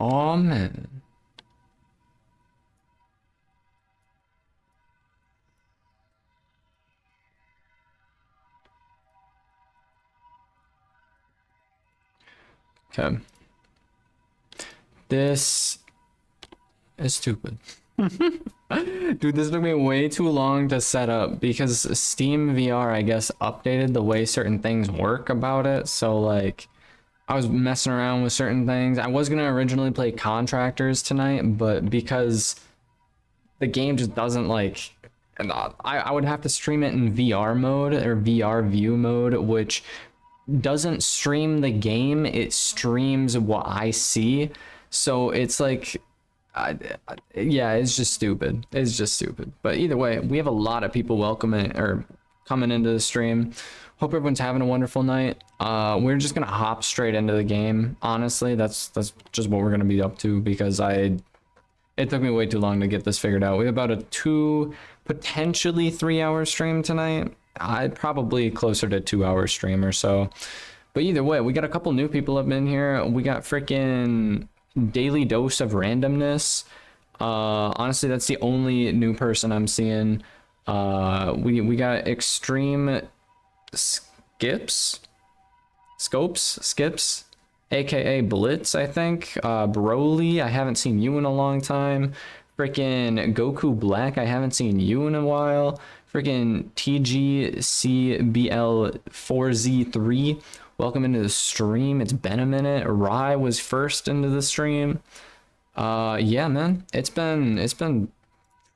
Oh man. Okay. This is stupid. Dude, this took me way too long to set up because Steam VR, I guess, updated the way certain things work about it. So, like, I was messing around with certain things. I was gonna originally play Contractors tonight, but because the game just doesn't, like, I would have to stream it in VR mode or VR view mode, which doesn't stream the game, it streams what I see. So it's like, yeah, it's just stupid. It's just stupid. But either way, we have a lot of people welcoming or coming into the stream. Hope everyone's having a wonderful night. We're just gonna hop straight into the game. Honestly, that's just what we're gonna be up to because it took me way too long to get this figured out. We have about a 2, potentially 3-hour stream tonight. I'd probably closer to 2-hour stream or so. But either way, we got a couple new people up in here. We got freaking Daily Dose of Randomness. Honestly, that's the only new person I'm seeing. We got Extreme Skips, aka Blitz, I think. Broly, I haven't seen you in a long time. Freaking Goku Black, I haven't seen you in a while. Freaking TGCBL4Z3, welcome into the stream. It's been a minute. Rai was first into the stream. Yeah, man, it's been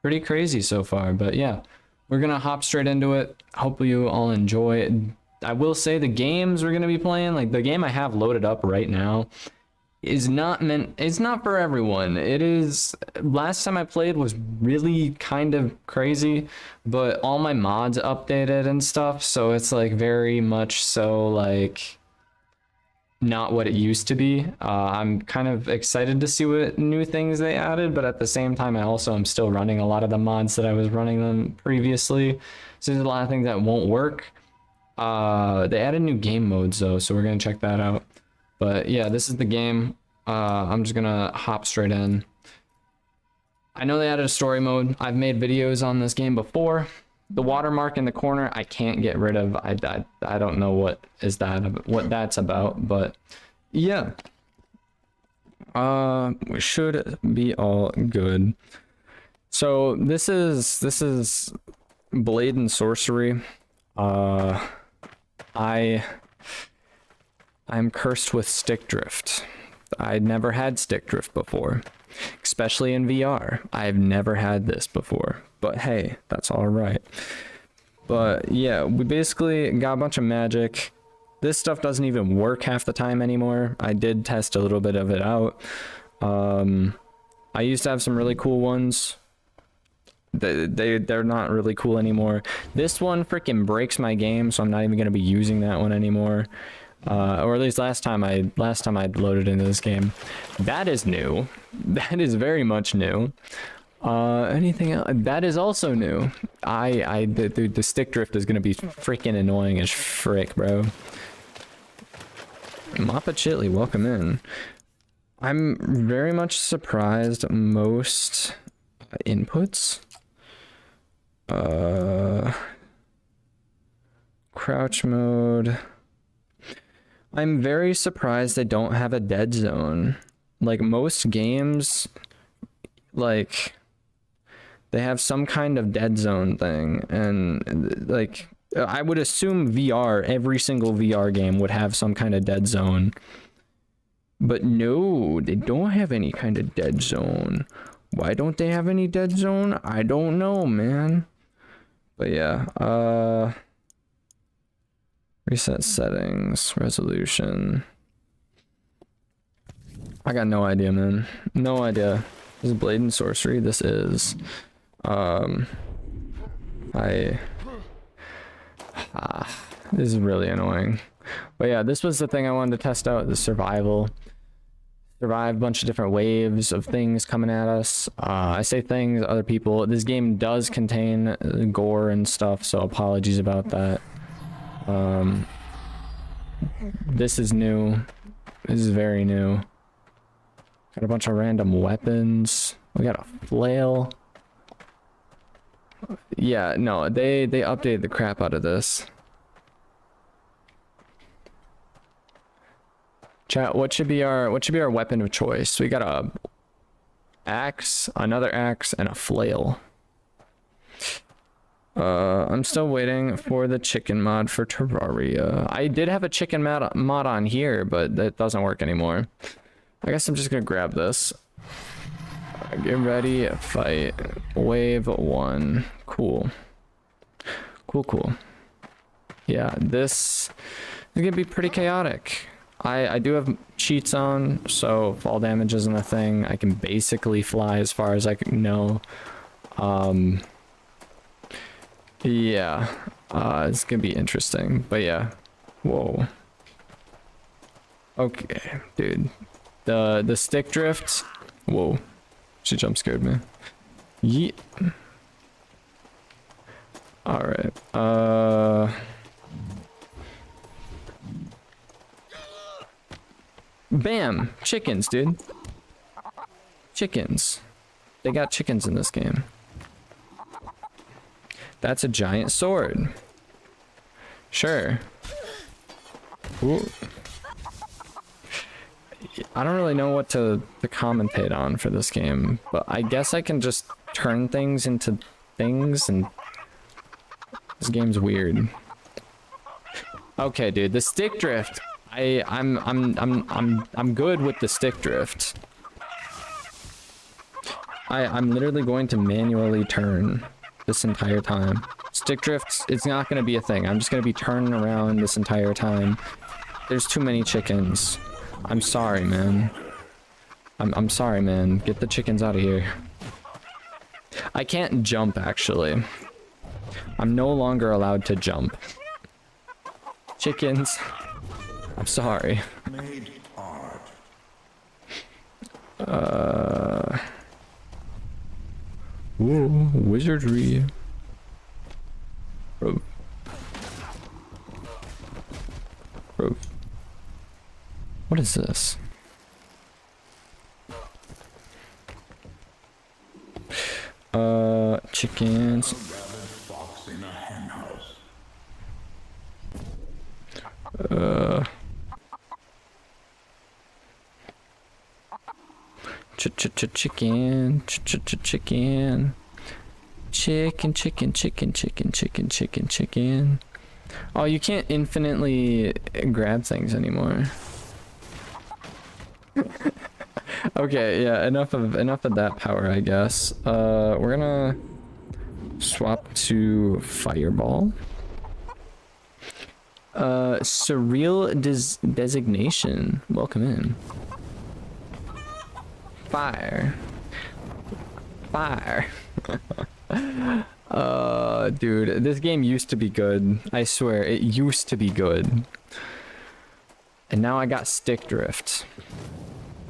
pretty crazy so far, but yeah, we're gonna hop straight into it. Hope you all enjoy it. I will say the games we're gonna be playing, like the game I have loaded up right now, is not meant, it's not for everyone. It is, last time I played was really kind of crazy, but all my mods updated and stuff, so it's like very much so like not what it used to be. I'm kind of excited to see what new things they added, but at the same time I also am still running a lot of the mods that I was running them previously, so there's a lot of things that won't work. They added new game modes though, so we're gonna check that out. But yeah, this is the game. I'm just gonna hop straight in. I know they added a story mode. I've made videos on this game before. The watermark in the corner I can't get rid of. I don't know what that's about, but yeah. We should be all good. So this is Blade and Sorcery. I'm cursed with stick drift. I'd never had stick drift before, especially in VR. I've never had this before, but hey, that's all right. But yeah, we basically got a bunch of magic. This stuff doesn't even work half the time anymore. I did test a little bit of it out. I used to have some really cool ones. They're not really cool anymore. This one freaking breaks my game, so I'm not even gonna be using that one anymore. Or at least last time I loaded into this game. That is new. That is very much new. Anything else? That is also new. The stick drift is gonna be freaking annoying as frick, bro. Mappa Chitley, welcome in. I'm very much surprised most inputs. Crouch mode. I'm very surprised they don't have a dead zone. Like most games, like they have some kind of dead zone thing, and like I would assume VR, every single VR game would have some kind of dead zone. But no, they don't have any kind of dead zone. Why don't they have any dead zone? I don't know, man. But yeah, reset settings, resolution. I got no idea, man. No idea. This is Blade and Sorcery. This is, this is really annoying. But yeah, this was the thing I wanted to test out, the survival. Survive a bunch of different waves of things coming at us. I say things, other people. This game does contain gore and stuff, so apologies about that. This is new. This is very new. Got a bunch of random weapons. We got a flail. Yeah, no, they updated the crap out of this. Chat, what should be our weapon of choice? We got a axe, another axe, and a flail. I'm still waiting for the chicken mod for Terraria. I did have a chicken mod on here, but that doesn't work anymore. I guess I'm just gonna grab this. Get ready, fight. Wave 1. Cool. Cool. Yeah, this is gonna be pretty chaotic. I do have cheats on, so fall damage isn't a thing. I can basically fly as far as I can know. Yeah, it's gonna be interesting, but yeah. Whoa. Okay, dude. The stick drift. Whoa. She jump scared me. Yeet. Alright. Bam! Chickens, dude. Chickens. They got chickens in this game. That's a giant sword. Sure. Ooh. I don't really know what to commentate on for this game, but I guess I can just turn things into things, and this game's weird. Okay, dude, the stick drift. I'm good with the stick drift. I'm literally going to manually turn this entire time. Stick drift, it's not gonna be a thing. I'm just gonna be turning around this entire time. There's too many chickens. I'm sorry, man. I'm sorry, man. Get the chickens out of here. I can't jump, actually. I'm no longer allowed to jump. Chickens. I'm sorry. Ooh, wizardry. Bro. What is this? Chickens. Chicken. Chicken. Oh, you can't infinitely grab things anymore. Okay, yeah, enough of that power, I guess. We're gonna swap to Fireball. Surreal designation. Welcome in. Fire. Dude, this game used to be good. I swear, it used to be good. And now I got stick drift.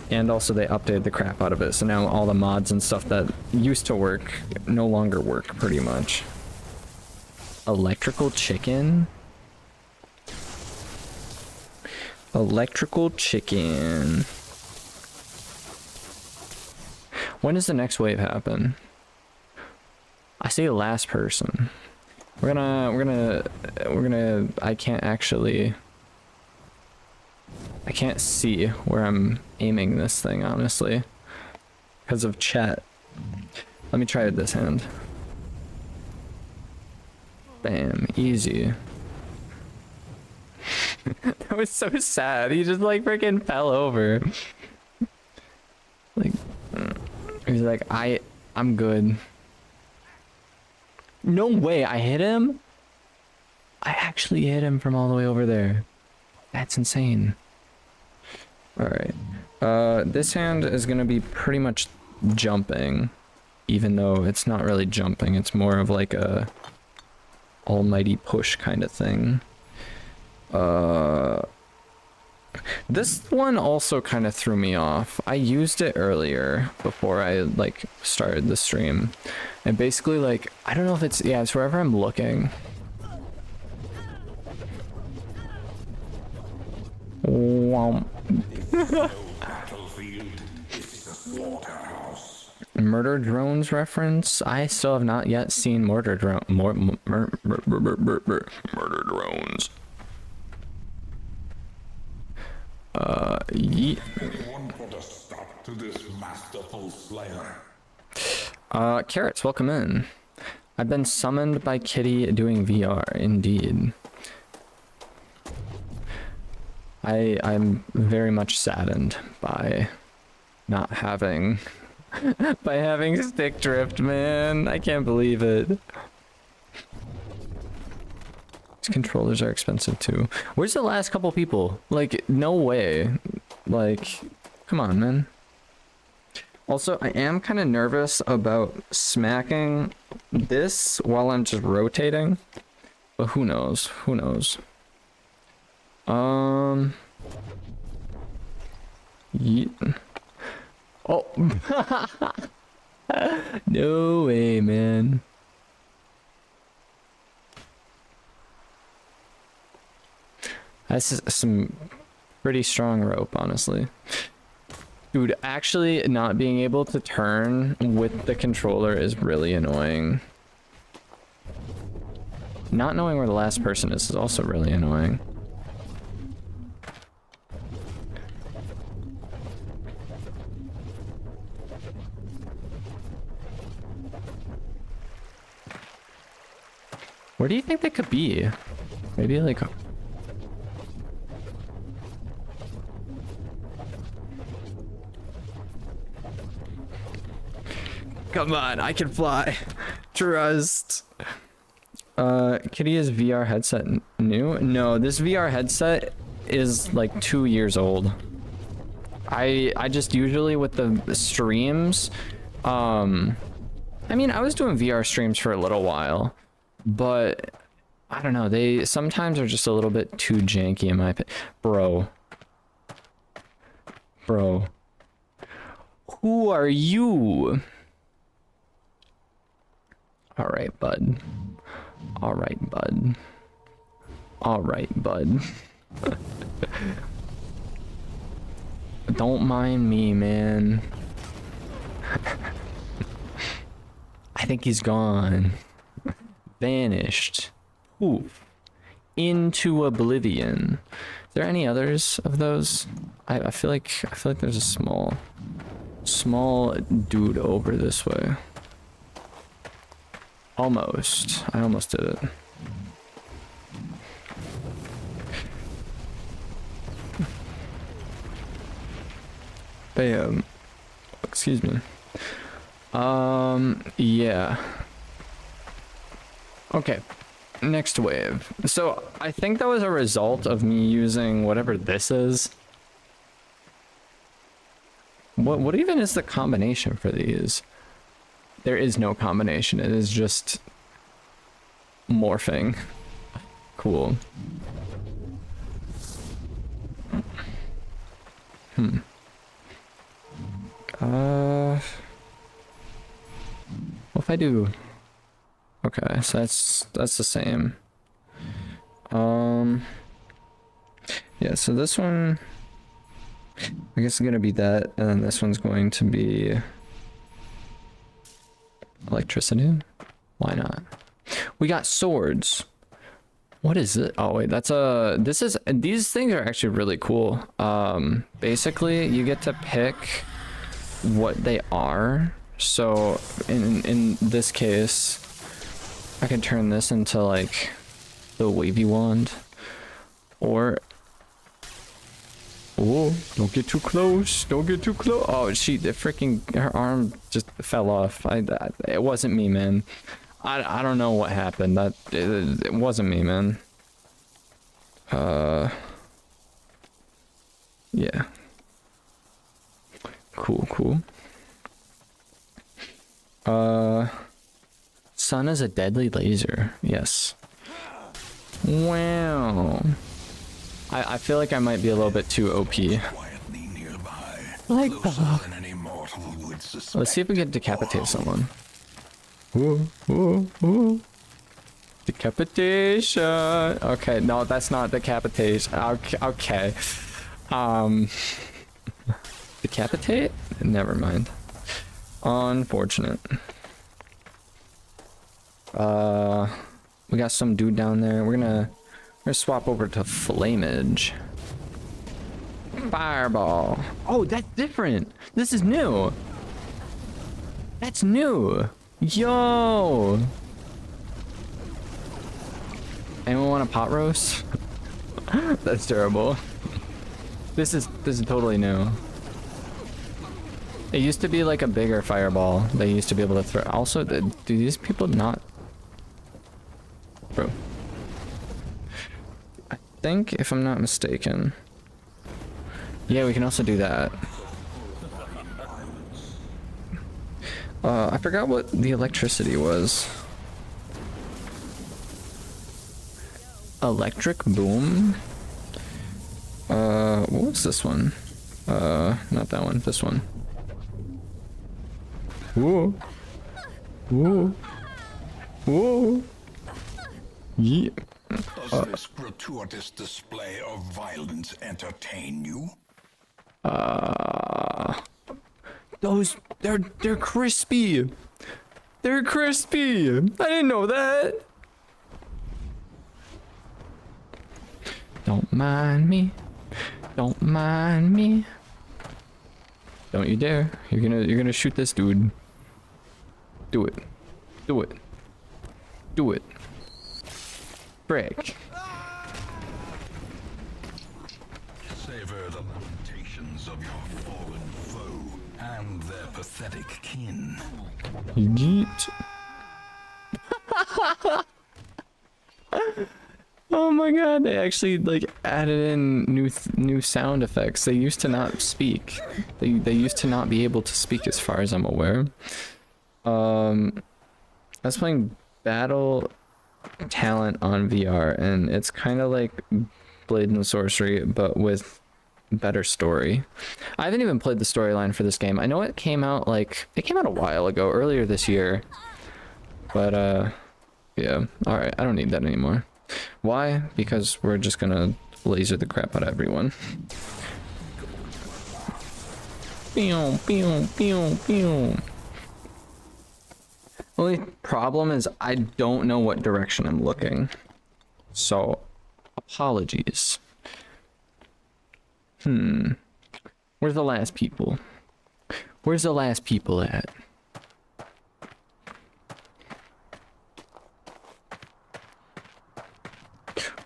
And also they updated the crap out of it, so now all the mods and stuff that used to work no longer work, pretty much. Electrical chicken? Electrical chicken. When does the next wave happen? I say last person. We're gonna I can't see where I'm aiming this thing, honestly, because of chat. Let me try it this hand. Bam, easy. That was so sad. He just like freaking fell over. Like, he's like, I'm good. No way, I hit him? I actually hit him from all the way over there. That's insane. Alright. This hand is gonna be pretty much jumping, even though it's not really jumping. It's more of like a almighty push kind of thing. This one also kind of threw me off. I used it earlier before I like started the stream, and basically like I don't know if it's, yeah, it's wherever I'm looking. Womp. Murder drones reference? I still have not yet seen murder drones. Yeet. Anyone put a stop to this masterful slayer? Carrots, welcome in. I've been summoned by Kitty doing VR, indeed. I'm very much saddened by not having by having stick drift, man. I can't believe it. These controllers are expensive too. Where's the last couple people? Like, no way. Like, come on, man. Also, I am kind of nervous about smacking this while I'm just rotating. But who knows? Who knows? Yeet. Oh. No way, man. That's some pretty strong rope, honestly. Dude, actually not being able to turn with the controller is really annoying. Not knowing where the last person is also really annoying. Where do you think they could be? Maybe like... Come on, I can fly. Trust. Kitty, is VR headset new? No, this VR headset is like 2 years old. I just usually with the streams, I mean, I was doing VR streams for a little while, but I don't know, they sometimes are just a little bit too janky in my opinion. Bro, who are you? All right, bud. All right, bud. All right, bud. Don't mind me, man. I think he's gone. Vanished. Poof. Into oblivion. Is there any others of those? I feel like there's a small dude over this way. Almost. I almost did it. Bam. Excuse me. Yeah. Okay. Next wave. So I think that was a result of me using whatever this is. What even is the combination for these? There is no combination. It is just morphing. Cool. What if I do? Okay, so that's the same. Yeah, so this one I guess is gonna be that, and then this one's going to be electricity. Why not? We got swords. What is it? Oh wait, that's these things are actually really cool. Basically you get to pick what they are. So in this case, I can turn this into like the wavy wand, or oh, don't get too close. Don't get too close. Oh, her arm just fell off. It wasn't me, man. I don't know what happened. It wasn't me, man. Yeah. Cool. Sun is a deadly laser. Yes. Wow. I feel like I might be a little bit too OP. Like let's see if we can decapitate someone. Ooh. Decapitation. Okay, no, that's not decapitation. Okay. Decapitate? Never mind. Unfortunate. We got some dude down there. We're gonna swap over to Flamage. Fireball. Oh, that's different. This is new. That's new. Yo. Anyone want a pot roast? That's terrible. This is totally new. It used to be like a bigger fireball. They used to be able to throw. Also, do these people not? Bro. I think, if I'm not mistaken. Yeah, we can also do that. I forgot what the electricity was. Electric boom? What was this one? Not that one, this one. Whoa. Whoa. Whoa. Yeah. Does this gratuitous display of violence entertain you? They're crispy. They're crispy. I didn't know that. Don't mind me. Don't mind me. Don't you dare. You're gonna shoot this dude. Do it. Do it. Do it. Frick. Savor the lamentations of your fallen foe and their pathetic kin. Yeet. Oh my god, they actually like added in new sound effects. They used to not speak. They used to not be able to speak as far as I'm aware. I was playing Battle Talent on VR and it's kind of like Blade and Sorcery but with better story. I haven't even played the storyline for this game. I know it came out a while ago, earlier this year. But yeah, alright, I don't need that anymore. Why? Because we're just gonna laser the crap out of everyone. Pew, pew, pew, pew. Only problem is I don't know what direction I'm looking. So, apologies. Where's the last people? Where's the last people at?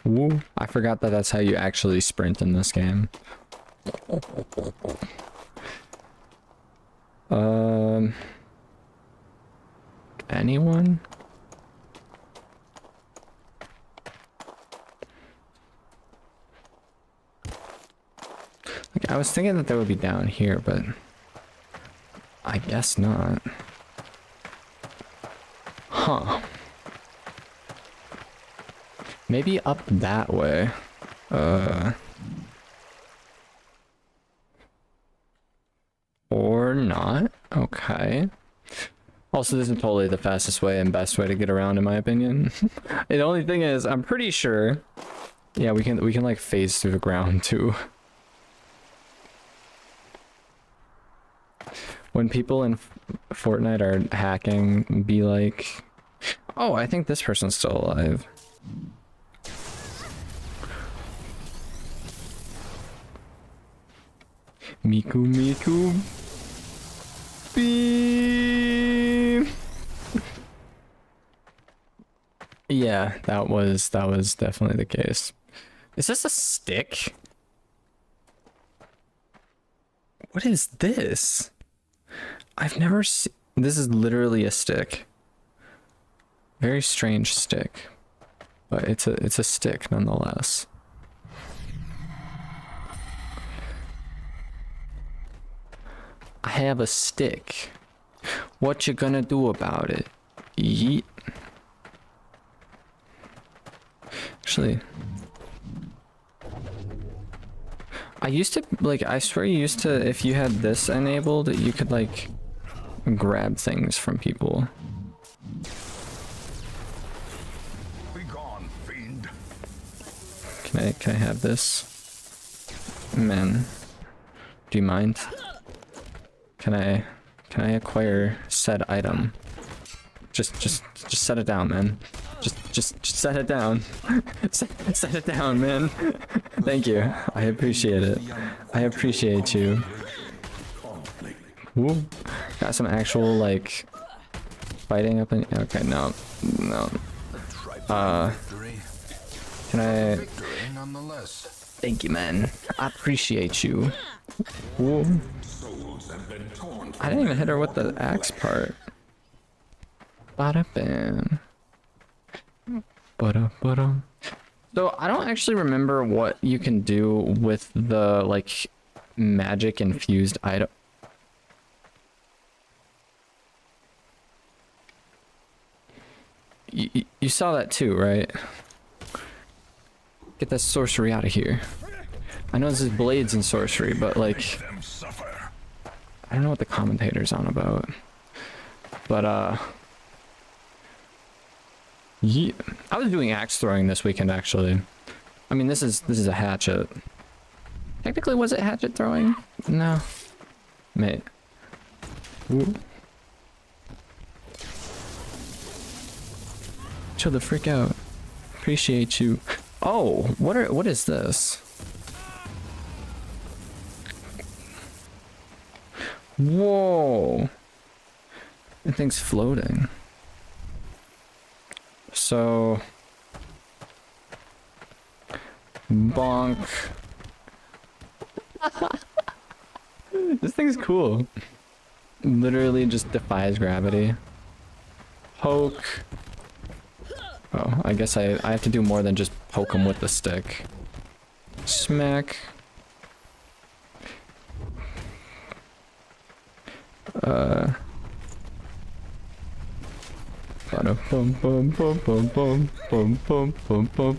Ooh, I forgot that that's how you actually sprint in this game. Anyone? Like, I was thinking that they would be down here, but I guess not. Huh. Maybe up that way. Or not. Okay. Also, this is totally the fastest way and best way to get around, in my opinion. The only thing is, I'm pretty sure. Yeah, we can like phase through the ground too. When people in Fortnite are hacking, be like, "Oh, I think this person's still alive." Miku Miku. Beep. Yeah, that was definitely the case. Is this a stick? What is this? I've never seen. This is literally a stick. Very strange stick, but it's a stick nonetheless. I have a stick. What you gonna do about it? Yeet. Actually, I used to, like, I swear you used to, if you had this enabled, you could, like, grab things from people. Be gone, fiend. Can I have this? Man. Do you mind? Can I acquire said item? Just set it down, man. Just set it down. Set it down, man. Thank you. I appreciate it. I appreciate you. Ooh. Got some actual like fighting up in. Okay, no. Can I? Thank you, man. I appreciate you. Ooh. I didn't even hit her with the axe part. Bada bam. Bada bada. So I don't actually remember what you can do with the like magic infused item. You saw that too, right? Get that sorcery out of here. I know this is blades and sorcery, but like, I don't know what the commentator's on about. But yeah, I was doing axe throwing this weekend actually. I mean, this is a hatchet. Technically, was it hatchet throwing? No, mate. Ooh. Chill the frick out. Appreciate you. Oh, what is this? Whoa. That thing's floating. So bonk. This thing's cool. Literally just defies gravity. Poke. Oh, I guess I have to do more than just poke him with the stick. Smack. Boom, boom, boom, boom, boom, boom, boom, boom, boom.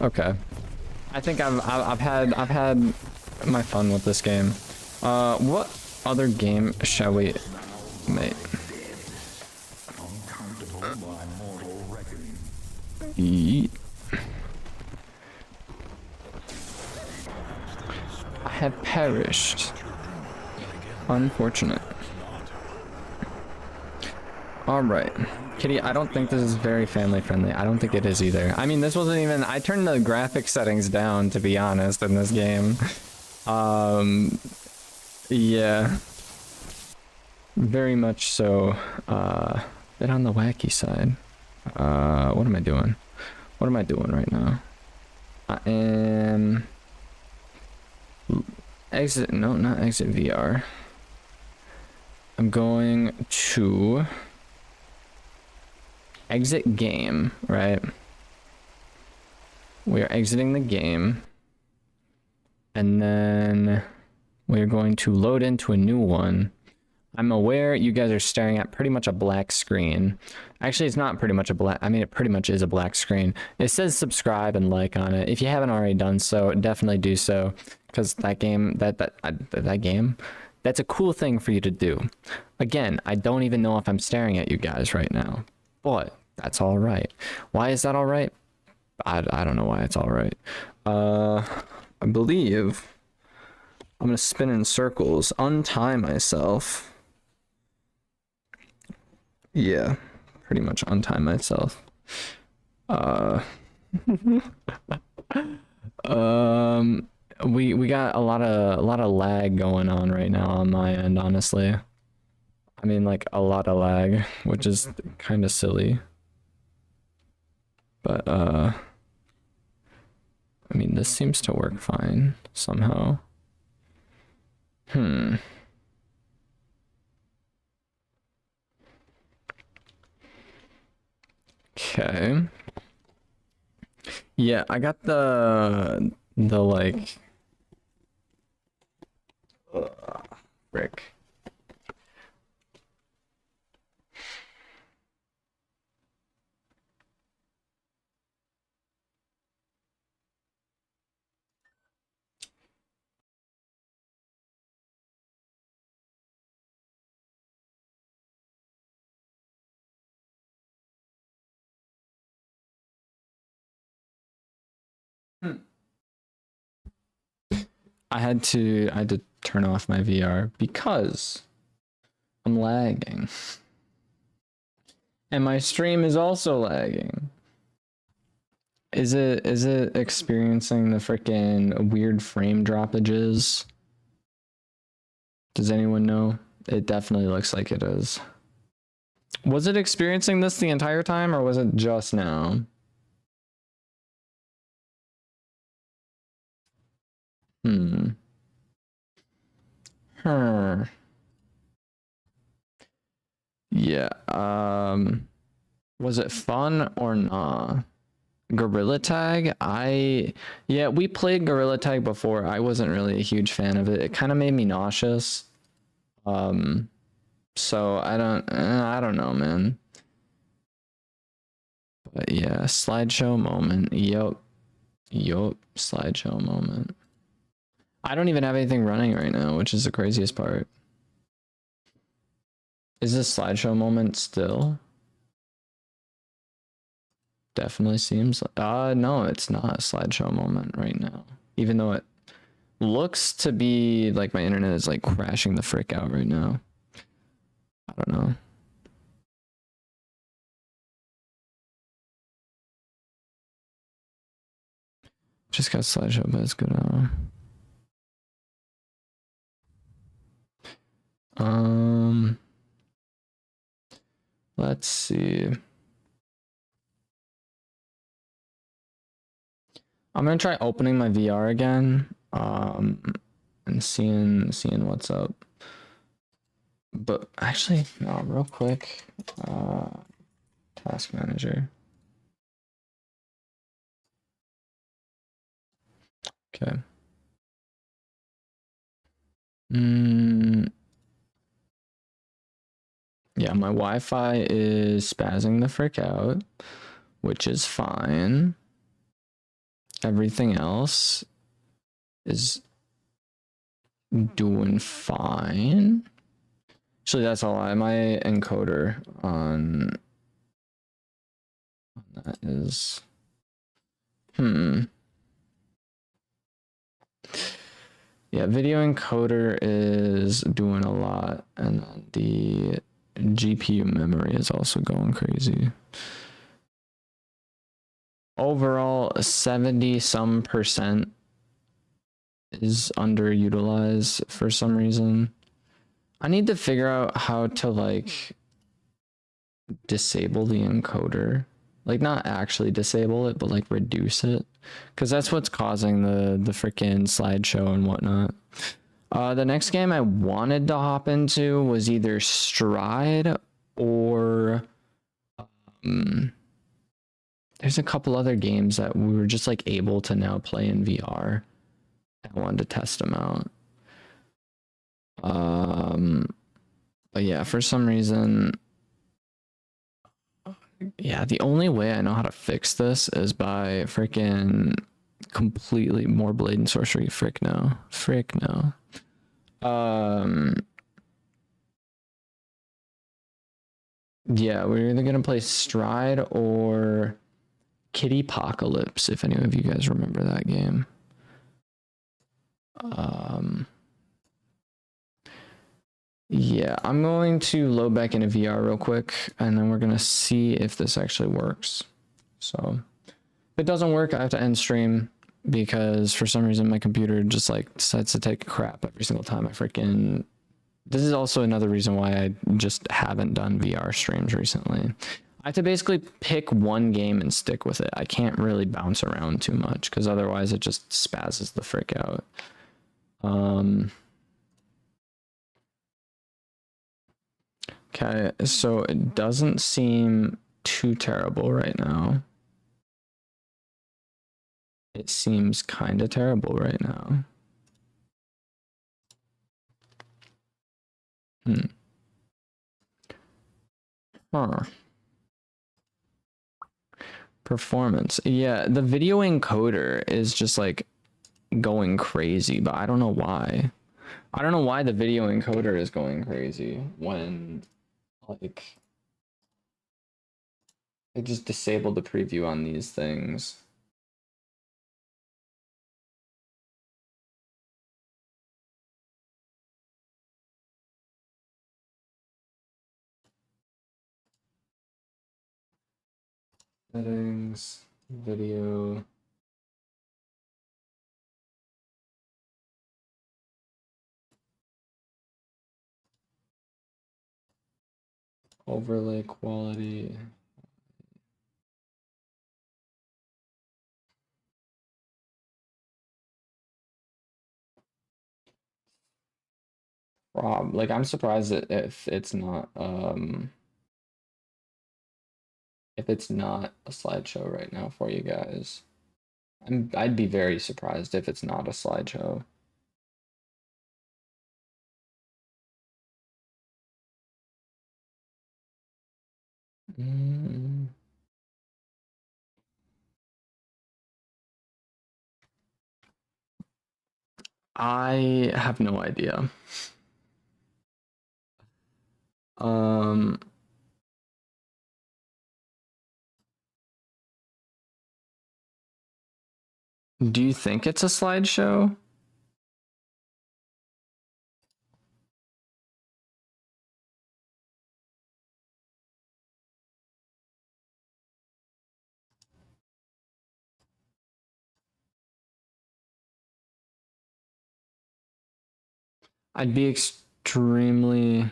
Okay. I think I've had my fun with this game. What other game shall we make? Yeet. I have perished. Unfortunate. Alright. Kitty, I don't think this is very family friendly. I don't think it is either. I mean, this wasn't even... I turned the graphic settings down, to be honest, in this game. Yeah. Very much so. Bit on the wacky side. What am I doing? What am I doing right now? I am... Exit... No, not exit VR. I'm going to... Exit game, right? We are exiting the game. And then we're going to load into a new one. I'm aware you guys are staring at pretty much a black screen. Actually, it's not pretty much a black... I mean, it pretty much is a black screen. It says subscribe and like on it. If you haven't already done so, definitely do so. Because that game... That game... That's a cool thing for you to do. Again, I don't even know if I'm staring at you guys right now. But that's all right. Why is that all right? I don't know why it's all right. I believe I'm gonna spin in circles, untie myself. Yeah, pretty much untie myself. We got a lot of lag going on right now on my end, honestly. I mean, like a lot of lag, which is kind of silly. But I mean, this seems to work fine somehow. Okay. Yeah, I got the like frick. I had to turn off my VR because I'm lagging. And my stream is also lagging. Is it experiencing the freaking weird frame droppages? Does anyone know? It definitely looks like it is. Was it experiencing this the entire time or was it just now? Yeah, was it fun or not? Gorilla Tag? Yeah, we played Gorilla Tag before. I wasn't really a huge fan of it. It kind of made me nauseous. So I don't know, man. But yeah, slideshow moment. Yup, slideshow moment. I don't even have anything running right now, which is the craziest part. Is this slideshow moment still? Definitely seems no, it's not a slideshow moment right now. Even though it looks to be like my internet is like crashing the frick out right now. I don't know. Just got slideshow, but it's good. Let's see. I'm gonna try opening my VR again, and seeing what's up. But actually, no, real quick, task manager. Okay. Yeah, my Wi-Fi is spazzing the frick out, which is fine. Everything else is doing fine. Actually, that's all. My encoder on that is yeah, video encoder is doing a lot, and then the GPU memory is also going crazy. Overall, 70% is underutilized for some reason. I need to figure out how to like disable the encoder. Like not actually disable it, but like reduce it. Because that's what's causing the freaking slideshow and whatnot. The next game I wanted to hop into was either Stride or there's a couple other games that we were just like able to now play in VR. I wanted to test them out. But yeah, for some reason, yeah, the only way I know how to fix this is by freaking completely more Blade and Sorcery. Frick no. Yeah, we're either gonna play Stride or Kitty Apocalypse, if any of you guys remember that game. Yeah, I'm going to load back into VR real quick, and then we're gonna see if this actually works. So if it doesn't work, I have to end stream because for some reason my computer just like decides to take a crap every single time I freaking. This is also another reason why I just haven't done VR streams recently. I have to basically pick one game and stick with it. I can't really bounce around too much because otherwise it just spazzes the frick out. Okay, so it doesn't seem too terrible right now. It seems kind of terrible right now. Huh. Performance. Yeah, the video encoder is just like going crazy, but I don't know why. I don't know why the video encoder is going crazy when like I just disabled the preview on these things. Settings, video. Overlay quality. Rob, like I'm surprised if it's not if it's not a slideshow right now for you guys. I'd be very surprised if it's not a slideshow. Mm. I have no idea. Um, do you think it's a slideshow? I'd be extremely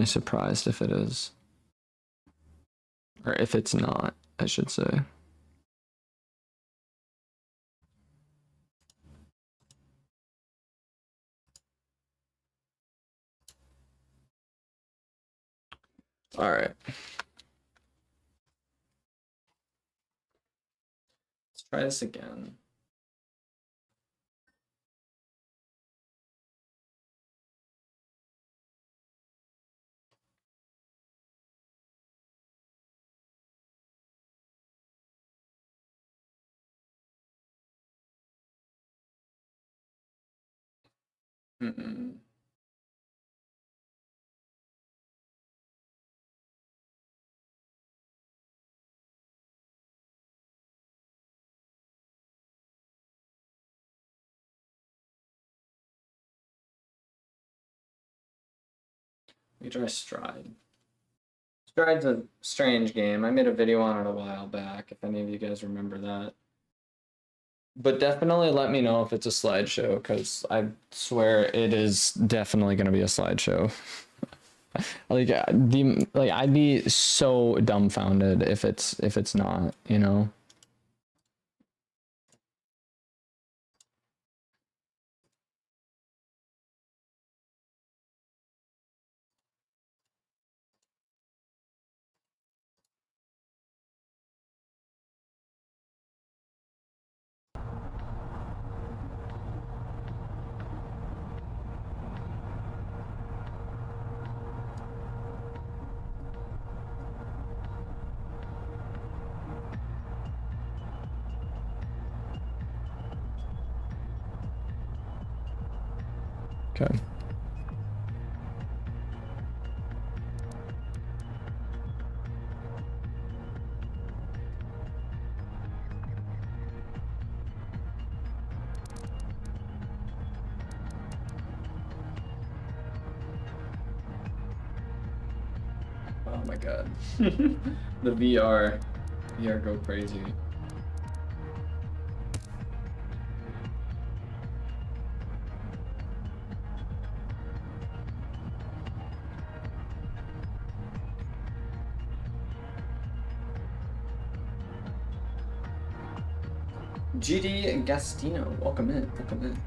surprised if it is. Or if it's not, I should say. All right. Let's try this again. Mm-mm. We try Stride. Stride's a strange game. I made a video on it a while back, if any of you guys remember that. But definitely let me know if it's a slideshow, because I swear it is definitely going to be a slideshow. Like I'd be so dumbfounded if it's not, you know. Okay. Oh my god. The VR go crazy. GD Gastino, welcome in, welcome in.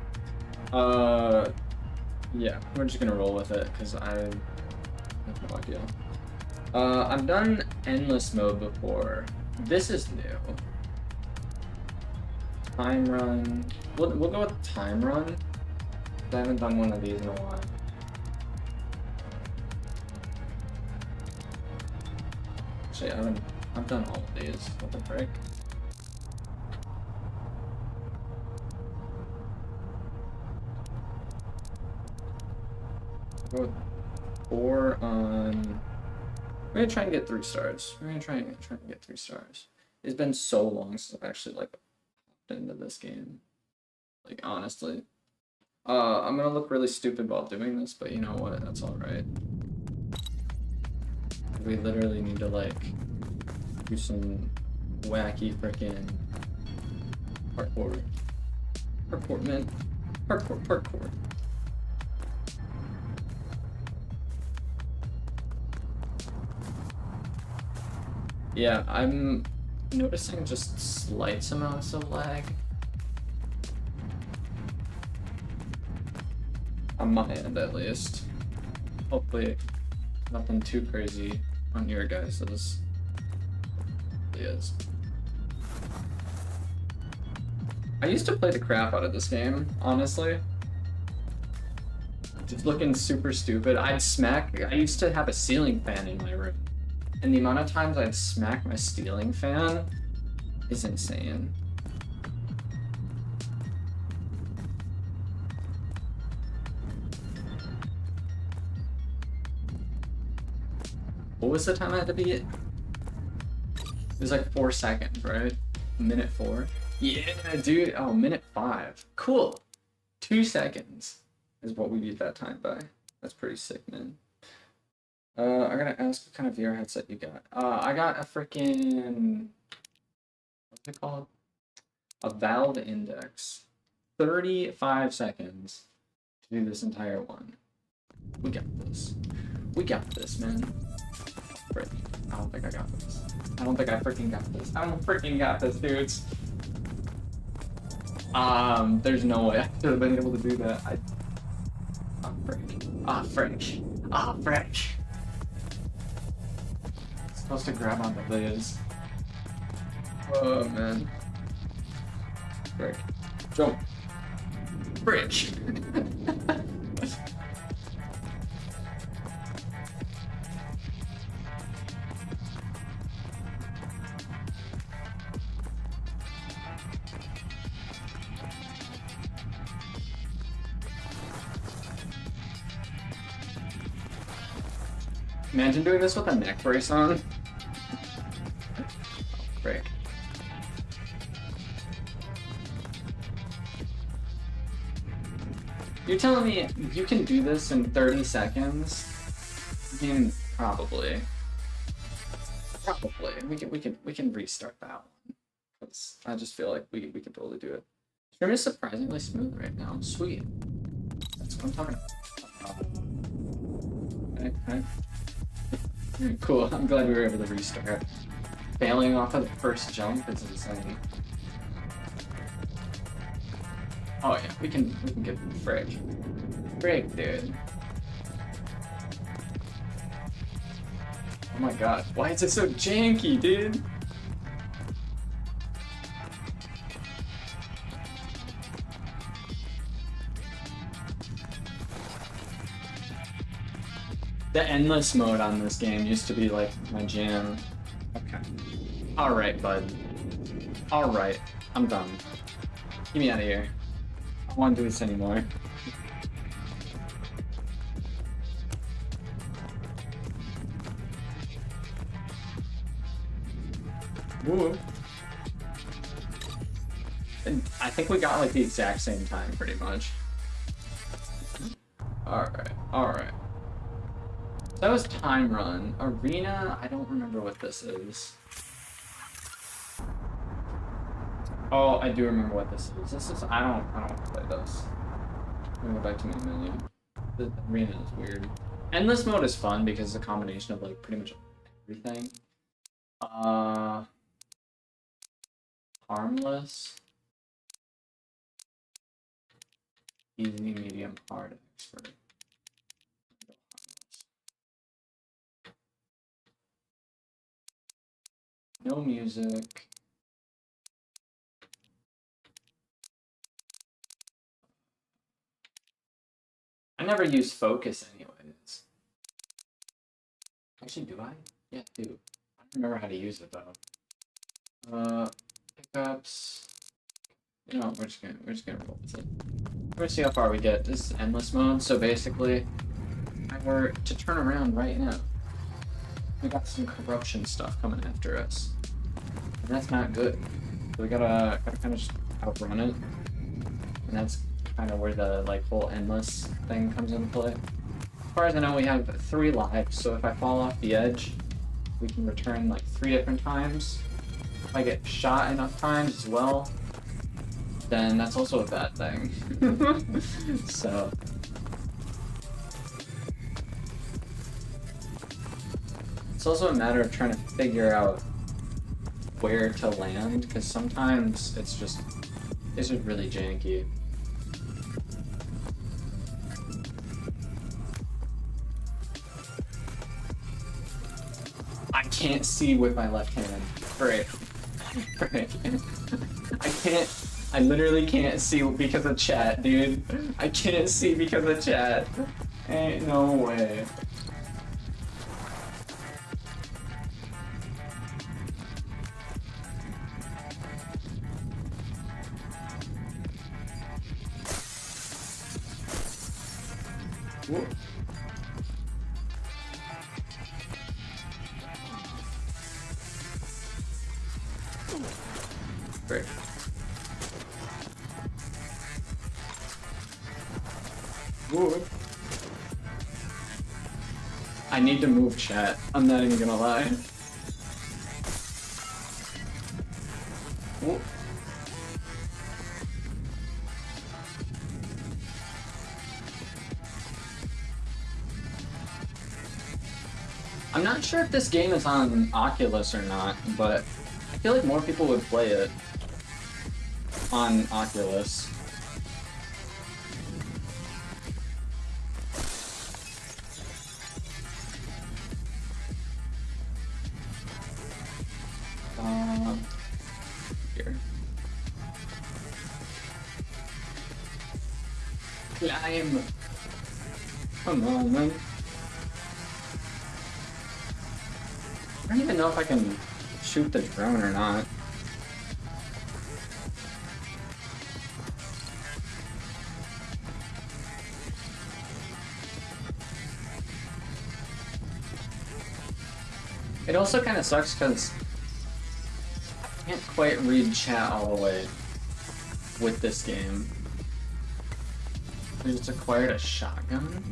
Yeah, we're just gonna roll with it because I have no idea. I've done endless mode before. This is new. Time run. We'll go with time run. I haven't done one of these in a while. Actually, I've done all of these. What the frick? Go with 4 on. We're gonna try and get 3 stars. We're gonna try and get 3 stars. It's been so long since I've actually like hopped into this game. Like honestly. I'm gonna look really stupid while doing this, but you know what? That's alright. We literally need to like do some wacky frickin' parkour. Parkour, man. Parkour, parkour. Yeah, I'm noticing just slight amounts of lag. On my end, at least. Hopefully, nothing too crazy on your guys's. Is. I used to play the crap out of this game, honestly. Just looking super stupid. I used to have a ceiling fan in my room. And the amount of times I'd smack my ceiling fan is insane. What was the time I had to beat? It was like 4 seconds, right? Minute 4? Yeah, dude. Oh, minute 5. Cool. 2 seconds is what we beat that time by. That's pretty sick, man. I gotta ask what kind of VR headset you got. I got a freaking, what's it called? A Valve Index. 35 seconds to do this entire one. We got this. We got this, man. Frick. I don't think I got this. I don't think I freaking got this. I don't freaking got this, dudes. There's no way I should have been able to do that. Oh, frick. Ah, frick. Ah, frick. Supposed to grab on the lids. Oh, man. Frick. Jump. Frick. Imagine doing this with a neck brace on. Oh, frick. You're telling me you can do this in 30 seconds? I mean, probably. Probably. We can restart that one. 'Cause I just feel like we could totally do it. Stream is surprisingly smooth right now. Sweet. That's what I'm talking about. Okay. Cool, I'm glad we were able to restart. Failing off of the first jump is insane. Oh yeah, we can get frick. Frick, dude. Oh my god, why is it so janky, dude? The endless mode on this game used to be like my jam. Okay. Alright, bud. Alright. I'm done. Get me out of here. I don't want to do this anymore. Woo. And I think we got like the exact same time pretty much. Alright, alright. That was Time Run. Arena, I don't remember what this is. Oh, I do remember what this is. This is, I don't want to play this. Let me go back to my menu. The arena is weird. Endless mode is fun because it's a combination of like pretty much everything. Harmless. Easy, medium, hard, expert. No music. I never use focus anyways. Actually, do I? Yeah, I do. I don't remember how to use it though. Pickups. You know, we're just gonna roll with it. We're gonna see how far we get. This is endless mode, so basically, if I were to turn around right now, we got some corruption stuff coming after us. And that's not good. So we gotta kind of just outrun it. And that's kind of where the like whole endless thing comes into play. As far as I know, we have 3 lives, so if I fall off the edge, we can return like 3 different times. If I get shot enough times as well, then that's also a bad thing. So it's also a matter of trying to figure out where to land, because sometimes it's just really janky. I can't see with my left hand. Frick. Frick. I literally can't see because of chat, dude. I can't see because of chat. Ain't no way. Whoa. Frick. Whoa. I need to move chat. I'm not even gonna lie. Whoa. I'm not sure if this game is on Oculus or not, but I feel like more people would play it on Oculus. Here. Climb! Come on, man. I don't even know if I can shoot the drone or not. It also kind of sucks because I can't quite read chat all the way with this game. I just acquired a shotgun.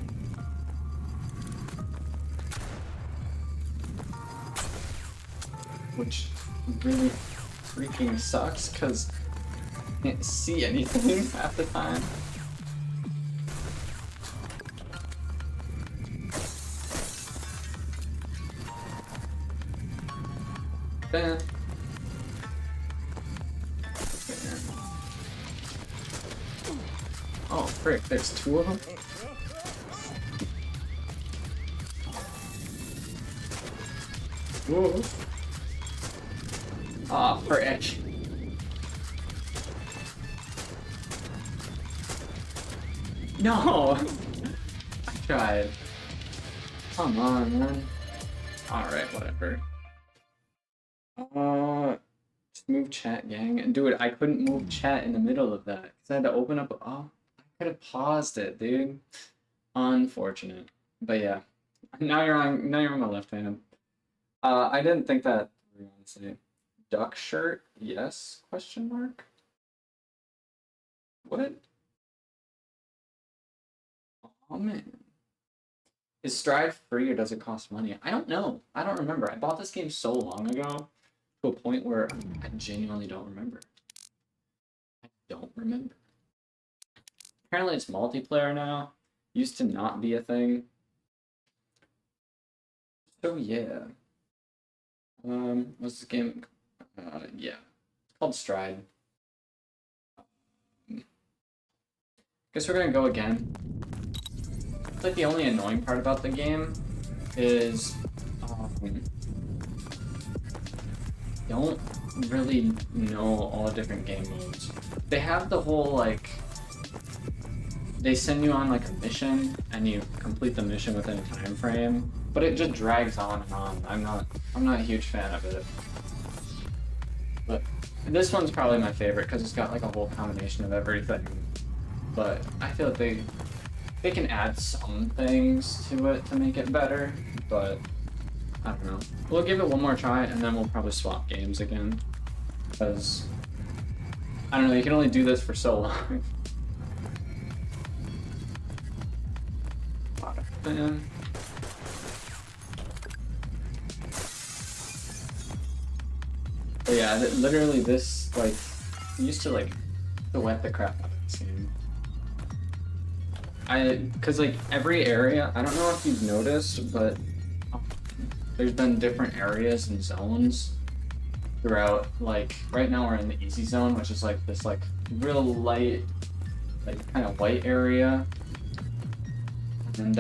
Which really freaking sucks because I can't see anything half the time. Bam. Oh, frick, there's 2 of them? Whoa. Aw, frick. No! I tried. Come on, man. Alright, whatever. Just move chat, gang. Dude, I couldn't move chat in the middle of that because I had to open up. Oh, I could have paused it, dude. Unfortunate. But yeah, now you're on. Now you're on my left hand. I didn't think that. Honestly, duck shirt, yes? Question mark. What? Oh man. Is Stride free or does it cost money? I don't know. I don't remember. I bought this game so long ago to a point where I genuinely don't remember. I don't remember. Apparently it's multiplayer now. Used to not be a thing. So yeah. What's this game? Yeah. It's called Stride. Guess we're gonna go again. It's like the only annoying part about the game is don't really know all the different game modes. They have the whole like they send you on like a mission and you complete the mission within a time frame, but it just drags on and on. I'm not a huge fan of it. But this one's probably my favorite because it's got like a whole combination of everything. But I feel like they can add some things to it to make it better, but I don't know. We'll give it one more try and then we'll probably swap games again. Because I don't know, you can only do this for so long. Man. But yeah, literally this, like, used to, like, to wet the crap out of this game. Cause like every area, I don't know if you've noticed, but there's been different areas and zones throughout. Like right now we're in the easy zone, which is like this like real light, like kind of white area. And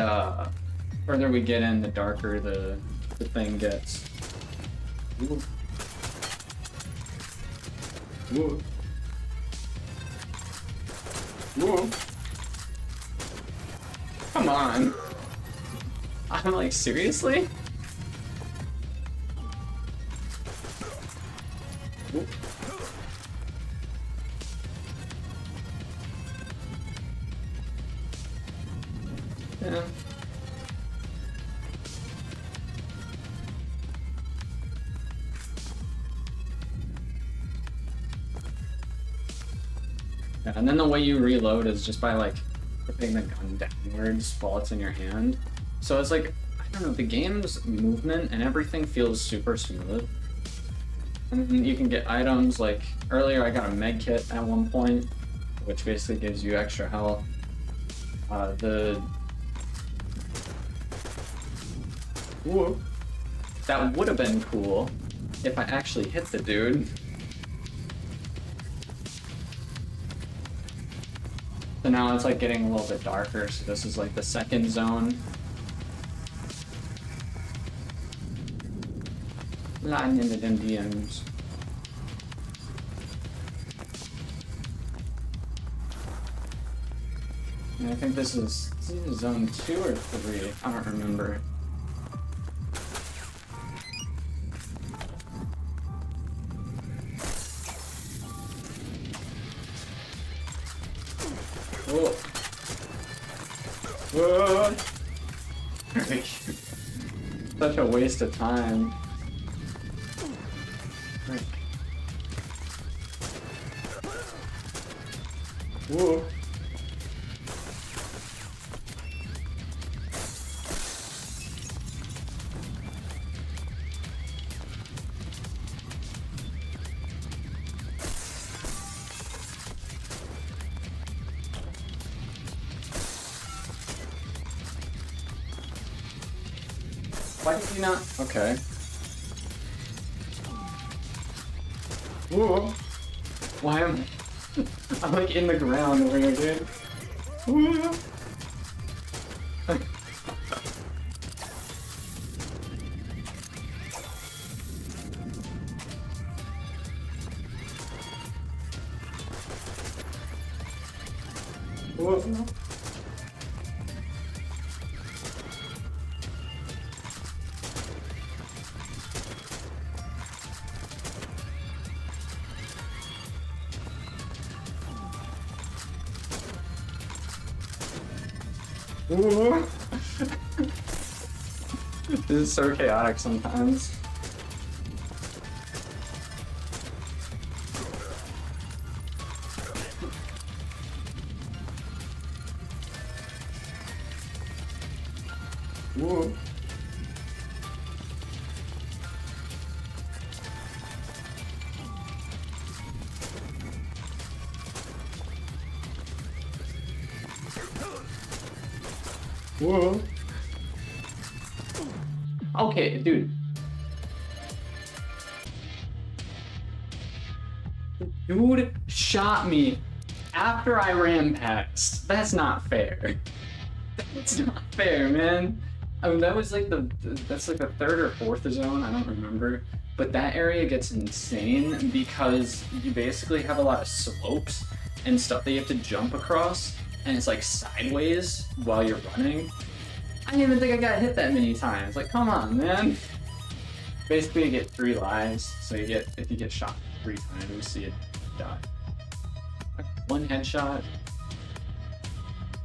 further we get in, the darker the thing gets. Ooh. Ooh. Ooh. Come on. I'm like, seriously? Ooh. Yeah. Yeah, and then the way you reload is just by like putting the gun downwards while it's in your hand. So it's like, I don't know, the game's movement and everything feels super smooth. And you can get items like, earlier I got a med kit at one point, which basically gives you extra health. Ooh. That would have been cool if I actually hit the dude. So now it's like getting a little bit darker, so this is like the second zone. Lying in the DMs. And I think this is either zone 2 or 3. I don't remember. Whoa. Whoa. Such a waste of time. Frick. Whoa. Why did you not? Okay. Whoa. Why am I'm like in the ground over here, dude. Whoa. Whoa. Ooh. This is so chaotic sometimes. Ooh. Whoa. Okay, dude. Dude shot me after I ran past. That's not fair. That's not fair, man. I mean, that was like that's like the third or fourth zone, I don't remember. But that area gets insane because you basically have a lot of slopes and stuff that you have to jump across, and it's like sideways while you're running. I didn't even think I got hit that many times. Like, come on, man. Basically, you get 3 lives, so you get, if you get shot 3 times, you die. 1 headshot.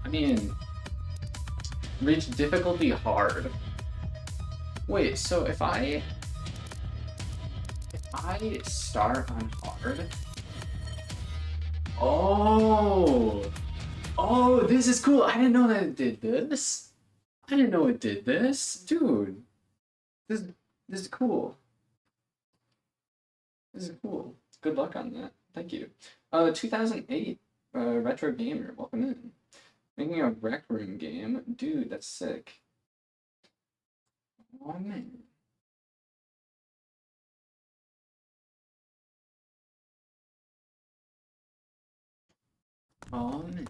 I mean, reach difficulty hard. Wait, so if I start on hard. Oh, this is cool. I didn't know that it did this. I didn't know it did this, dude. This is cool. This is cool. Good luck on that. Thank you. 2008 retro gamer. Welcome in. Making a Rec Room game. Dude, that's sick. Oh, man. Oh, man.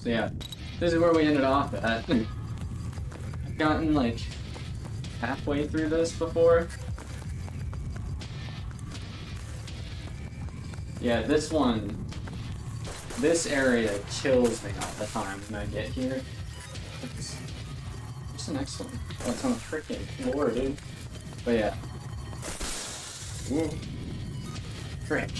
So yeah, this is where we ended off at. I've gotten like halfway through this before. Yeah, this area kills me all the time when I get here. What's the next one? Oh, it's on the freaking floor, dude. But yeah. Whoa. Frick.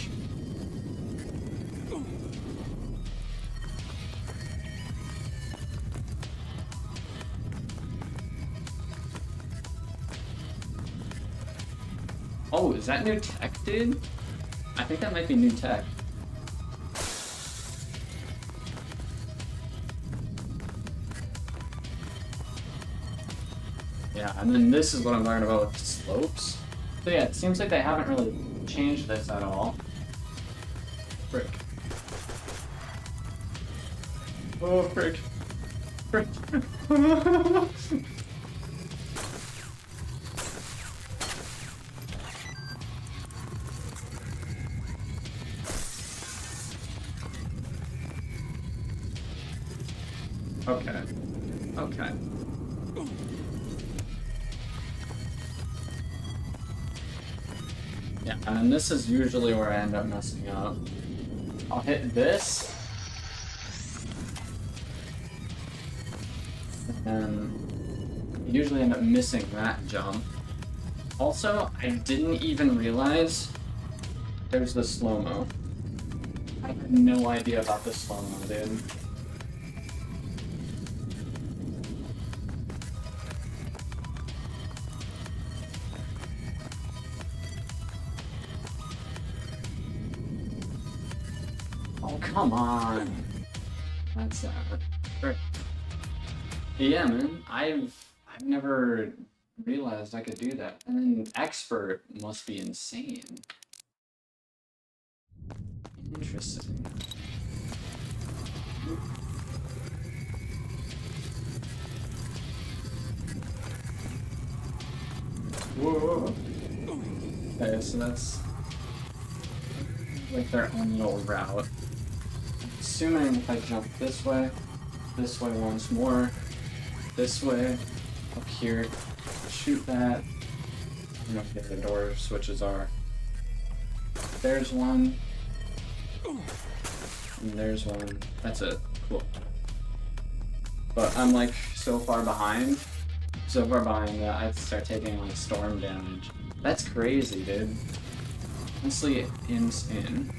Oh, is that new tech, dude? I think that might be new tech. Yeah, and then this is what I'm learning about with the slopes. So yeah, it seems like they haven't really changed this at all. Frick. Oh, frick. Frick. Okay. Okay. Yeah, and this is usually where I end up messing up. I'll hit this. And usually end up missing that jump. Also, I didn't even realize there's the slow-mo. I had no idea about the slow-mo, dude. Oh, come on. That's sad. Right. Yeah, man. I've never realized I could do that. And then expert must be insane. Interesting. Whoa. Okay, so that's like their own little route. Assuming if I jump this way once more, this way, up here, shoot that. I don't know what the door switches are. There's one. And there's one. That's it. Cool. But I'm like so far behind that I start taking like storm damage. That's crazy, dude. Honestly, insane.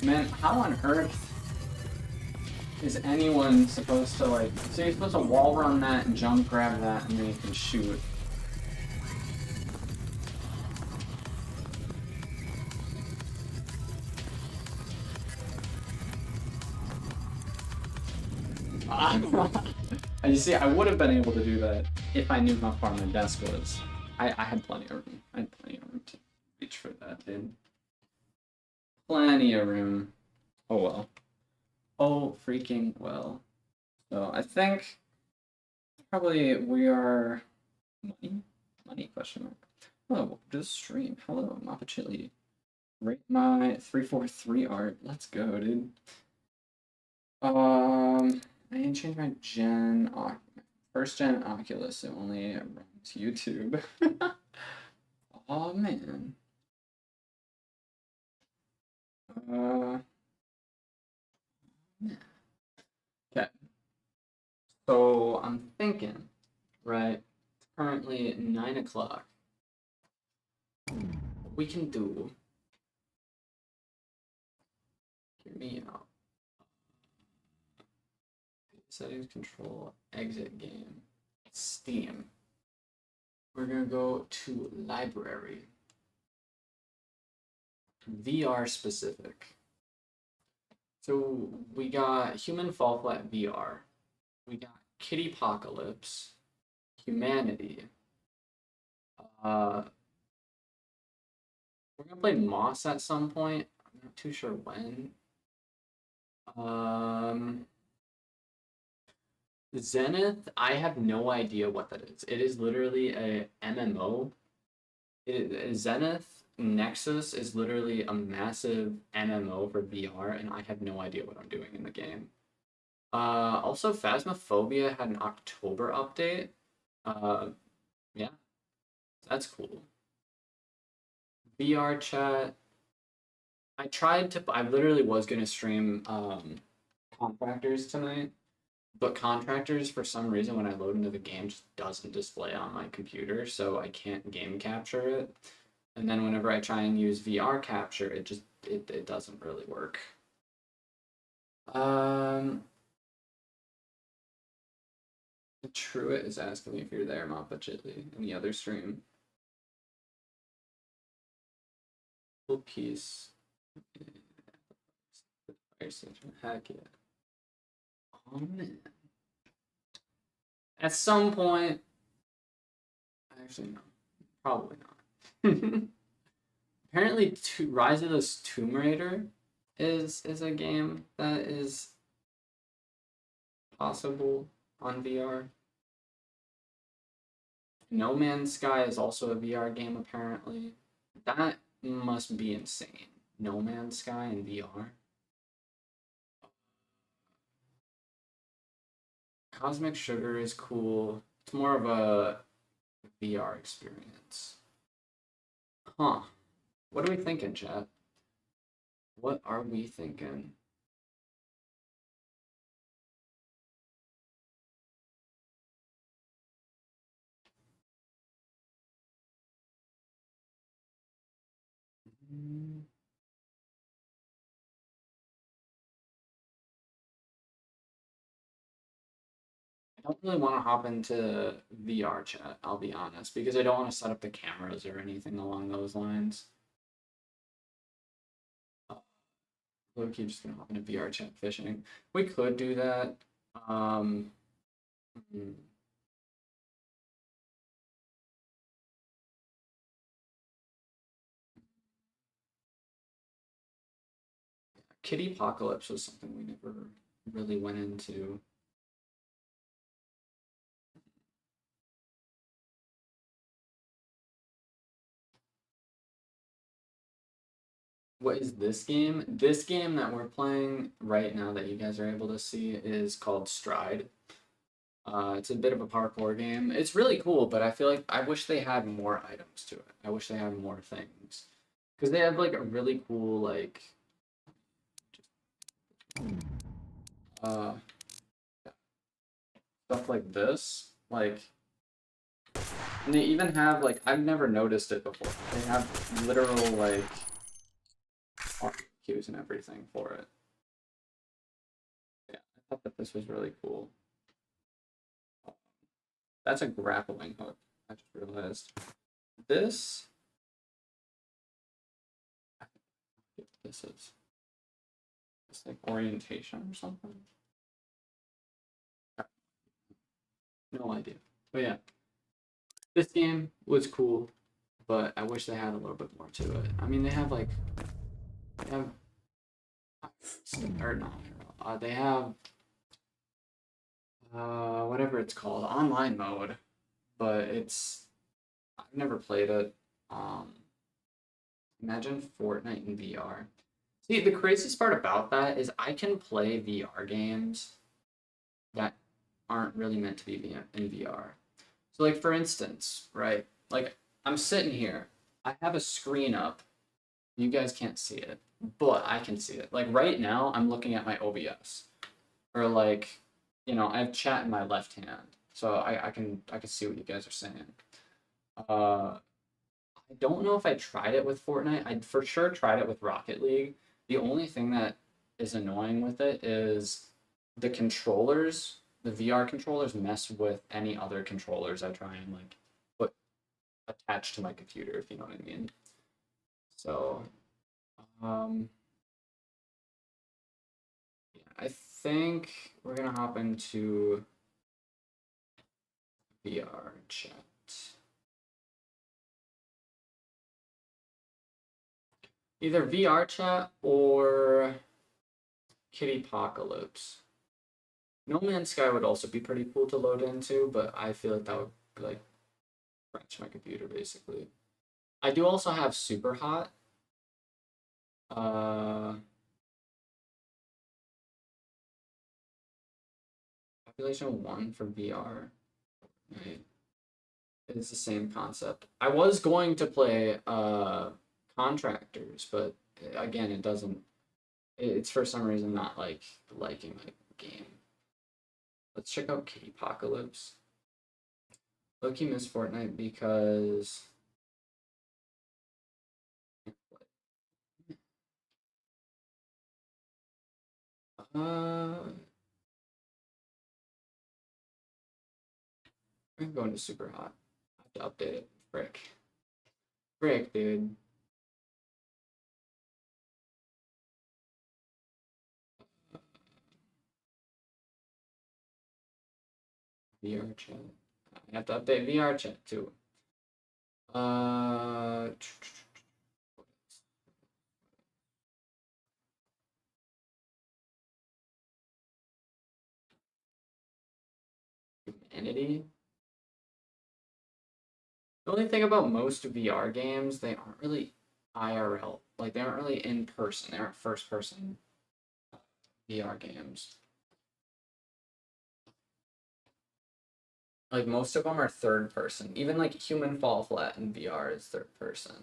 Man, how on earth is anyone supposed to like... So you're supposed to wall run that and jump grab that and then you can shoot. You see, I would have been able to do that if I knew how far my desk was. I had plenty of room. I had plenty of room to reach for that, dude. Plenty of room. Oh well. Oh freaking well. So I think probably we are money question mark. Hello, welcome to the stream. Hello, Mapachili. Rate my 343 art. Let's go, dude. I didn't change my first gen Oculus. It only runs YouTube. Oh man. Okay. So I'm thinking, right? It's currently 9 o'clock. What we can do. Hear me out. Settings, control, exit game, Steam. We're gonna go to library. VR specific. So we got Human Fall Flat VR. We got Kitty Apocalypse, Humanity. Uh, we're gonna play Moss at some point. I'm not too sure when. Um, Zenith, I have no idea what that is. It is literally a MMO. Zenith Nexus is literally a massive MMO for VR, and I have no idea what I'm doing in the game. Also, Phasmophobia had an October update. Yeah, that's cool. VR chat. I literally was gonna stream Contractors tonight, but Contractors for some reason when I load into the game just doesn't display on my computer, so I can't game capture it. And then whenever I try and use VR capture, it doesn't really work. Truett is asking me if you're there, Mappa Chitli, in the other stream. Full piece. Heck yeah. Oh man. At some point, actually no, probably not. Apparently, Rise of the Tomb Raider is a game that is possible on VR. No Man's Sky is also a VR game apparently. That must be insane. No Man's Sky in VR. Cosmic Sugar is cool. It's more of a VR experience. Huh. What are we thinking, chat? What are we thinking? I don't really want to hop into VR chat, I'll be honest, because I don't want to set up the cameras or anything along those lines. Low-key just gonna hop into VR chat fishing. We could do that. Um, Kitty Apocalypse was something we never really went into. What is this game? This game that we're playing right now that you guys are able to see is called Stride. It's a bit of a parkour game. It's really cool, but I feel like I wish they had more items to it. I wish they had more things. Because they have like a really cool like uh stuff like this. Like and they even have like I've never noticed it before. They have literal like cues and everything for it. Yeah, I thought that this was really cool. That's a grappling hook. I just realized. This I don't know what this is. It's like orientation or something. No idea. But yeah. This game was cool, but I wish they had a little bit more to it. I mean they have like they have or not they have whatever it's called, online mode, but it's I've never played it. Imagine Fortnite in VR. See, the craziest part about that is I can play VR games that aren't really meant to be in VR. So, like for instance, right? Like I'm sitting here, I have a screen up. You guys can't see it, but I can see it. Like right now, I'm looking at my OBS, or like, I have chat in my left hand, so I can see what you guys are saying. I don't know if I tried it with Fortnite. I for sure tried it with Rocket League. The only thing that is annoying with it is the controllers, the VR controllers mess with any other controllers I try and like put attached to my computer, if you know what I mean. So Um, yeah, I think we're gonna hop into VR chat. Either VR chat or Kitty Apocalypse. No Man's Sky would also be pretty cool to load into, but I feel like that would like crash my computer basically. I do also have Super Hot. Uh, Population 1 for VR. Right. It's the same concept. I was going to play Contractors, but again, it doesn't. It's for some reason not like liking my game. Let's check out Kitty Apocalypse. Loki missed Fortnite because I'm going to Super Hot. I have to update it. Frick. Frick, dude. VR chat. I have to update VR chat too. Uh, Humanity. The only thing about most VR games, they aren't really IRL. Like they aren't really in person. They aren't first person VR games. Like most of them are third person. Even like Human Fall Flat in VR is third person.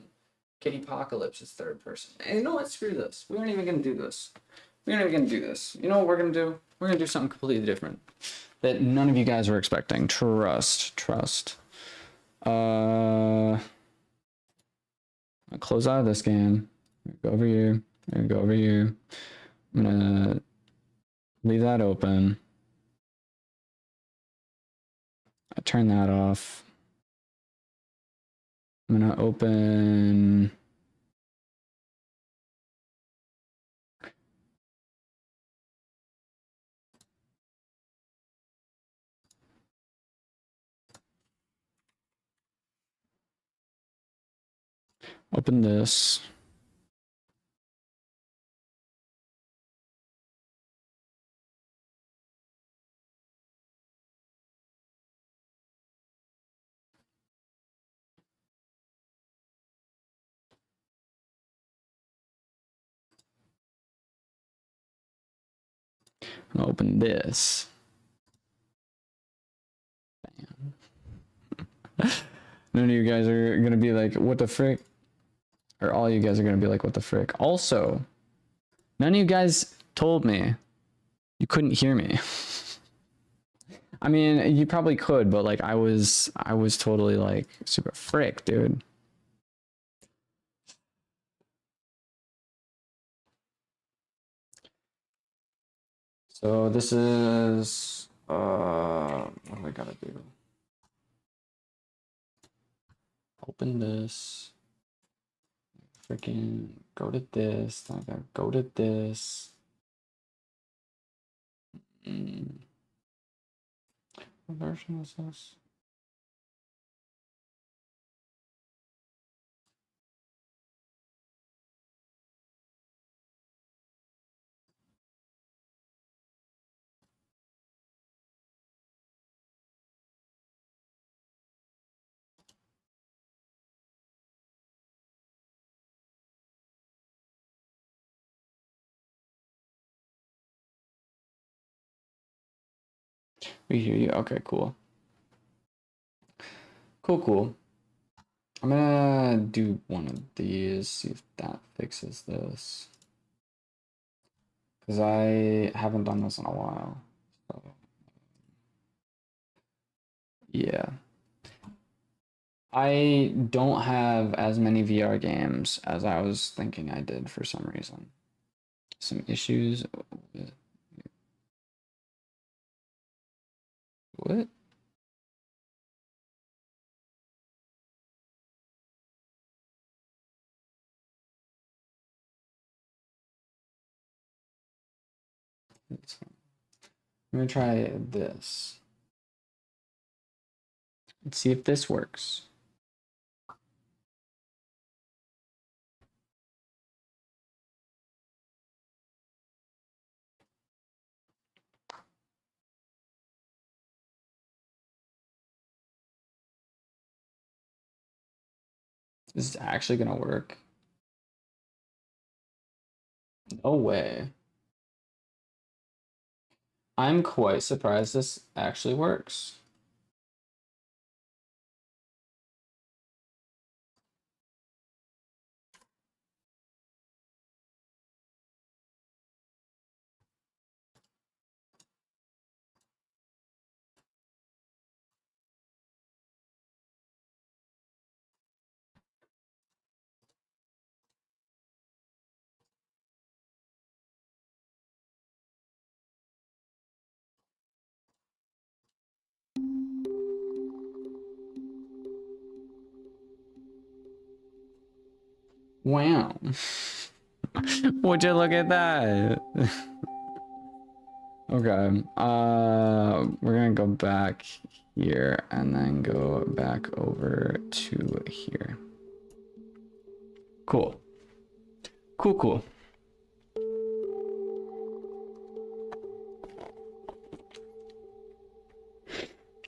Kitty Apocalypse is third person. And you know what? Screw this. We aren't even gonna do this. We aren't even gonna do this. You know what we're gonna do? We're gonna do something completely different that none of you guys were expecting. Trust. I'll close out of this game. Go over here. Go over here. I'm gonna leave that open. I turn that off. I'm gonna open. Open this. I'm gonna open this. None of you guys are gonna be like, what the frick? Or all you guys are gonna be like, what the frick? Also, none of you guys told me you couldn't hear me. I mean, you probably could, but like I was totally like super frick, dude. So this is what do I gotta do? Open this. Freaking go to this. Then I gotta go to this. What version is this? We hear you. Okay, cool. Cool. I'm gonna do one of these, see if that fixes this. Because I haven't done this in a while. So, yeah. I don't have as many VR games as I was thinking I did for some reason. Some issues. What? I'm gonna try this. Let's see if this works. Is this actually gonna work? No way. I'm quite surprised this actually works. Wow. Would you look at that? Okay. We're gonna go back here and then go back over to here. Cool. Cool.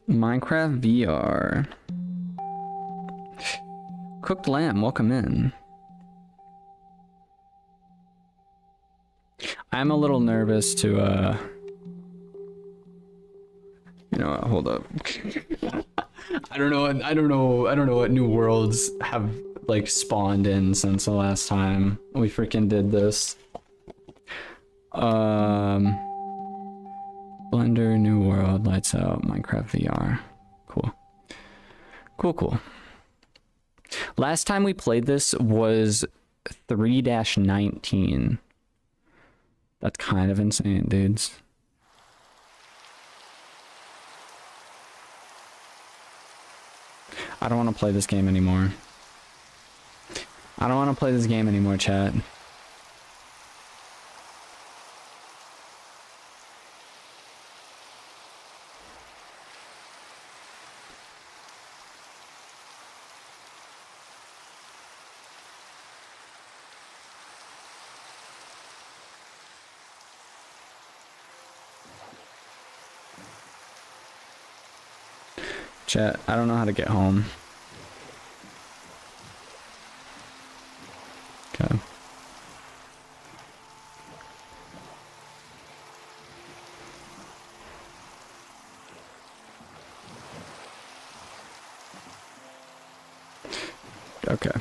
Minecraft VR. Cooked lamb, welcome in. I'm a little nervous to you know what, hold up. I don't know what new worlds have like spawned in since the last time we freaking did this. Blender, new world, lights out, Minecraft VR. Cool. Last time we played this was 3-19. That's kind of insane, dudes. I don't want to play this game anymore. Chat. Chat, I don't know how to get home. Okay. Okay.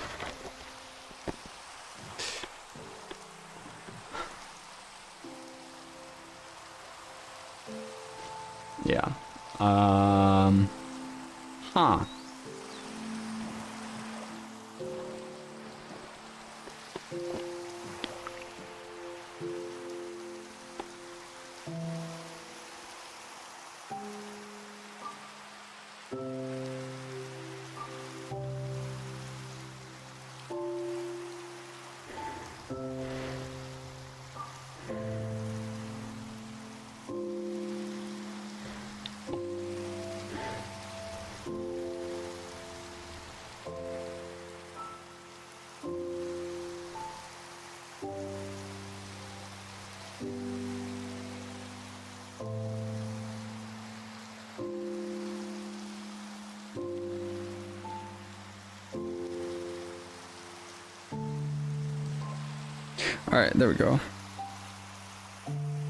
Yeah. Huh. All right, there we go.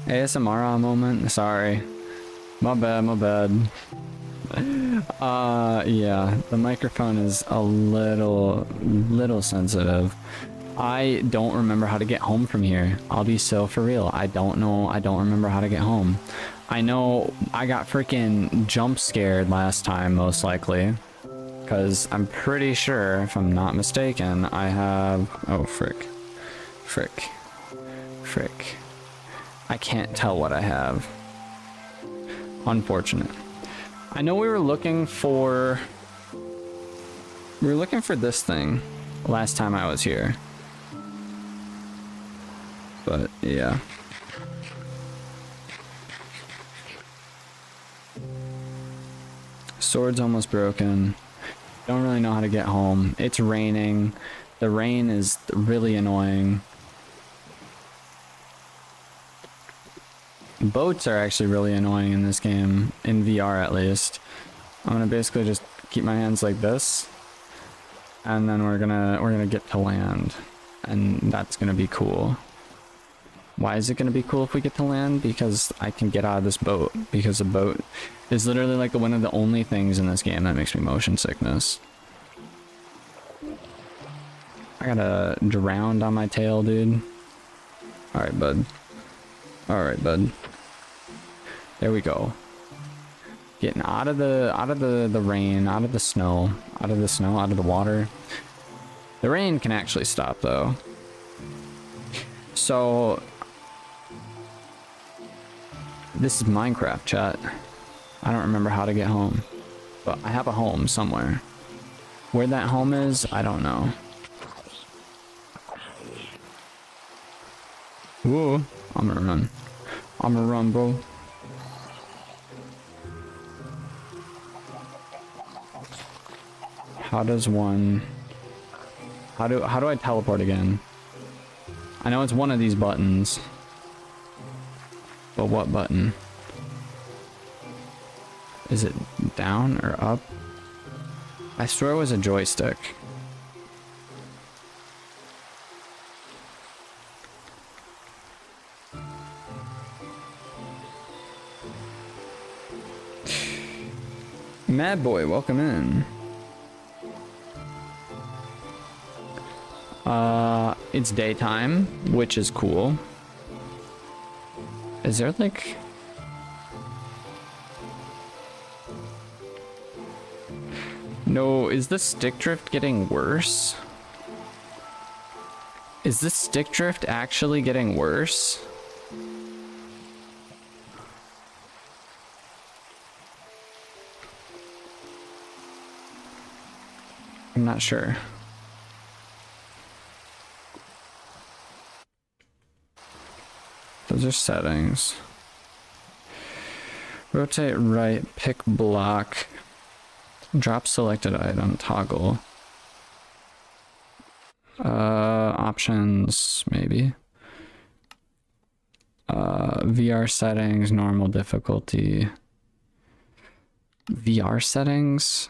ASMR moment. Sorry, my bad. Yeah, the microphone is a little sensitive. I don't remember how to get home from here. I'll be so for real. I don't remember how to get home. I know I got freaking jump scared last time, most likely. Because I'm pretty sure, if I'm not mistaken, I have... Oh, frick. I can't tell what I have. Unfortunate. I know we were looking for this thing last time I was here. But yeah. Sword's almost broken. Don't really know how to get home. It's raining. The rain is really annoying. Boats are actually really annoying in this game, in VR at least. I'm gonna basically just keep my hands like this, and then we're gonna get to land, and that's gonna be cool. Why is it gonna be cool if we get to land? Because I can get out of this boat, because the boat is literally like one of the only things in this game that makes me motion sickness. I got a drowned on my tail, dude. Alright, bud. Alright, bud. There we go. Getting out of the rain, out of the snow, out of the water. The rain can actually stop though. So this is Minecraft, chat. I don't remember how to get home, but I have a home somewhere. Where that home is, I don't know. Whoa, I'm gonna run. I'm gonna run, bro. How does one... How do I teleport again? I know it's one of these buttons. But what button? Is it down or up? I swear it was a joystick. Mad Boy, welcome in. It's daytime, which is cool. Is there like... No, is the stick drift getting worse? Is this stick drift actually getting worse? I'm not sure. Those are settings. Rotate right, pick block, drop selected item, toggle. Options, maybe. VR settings, normal difficulty. VR settings?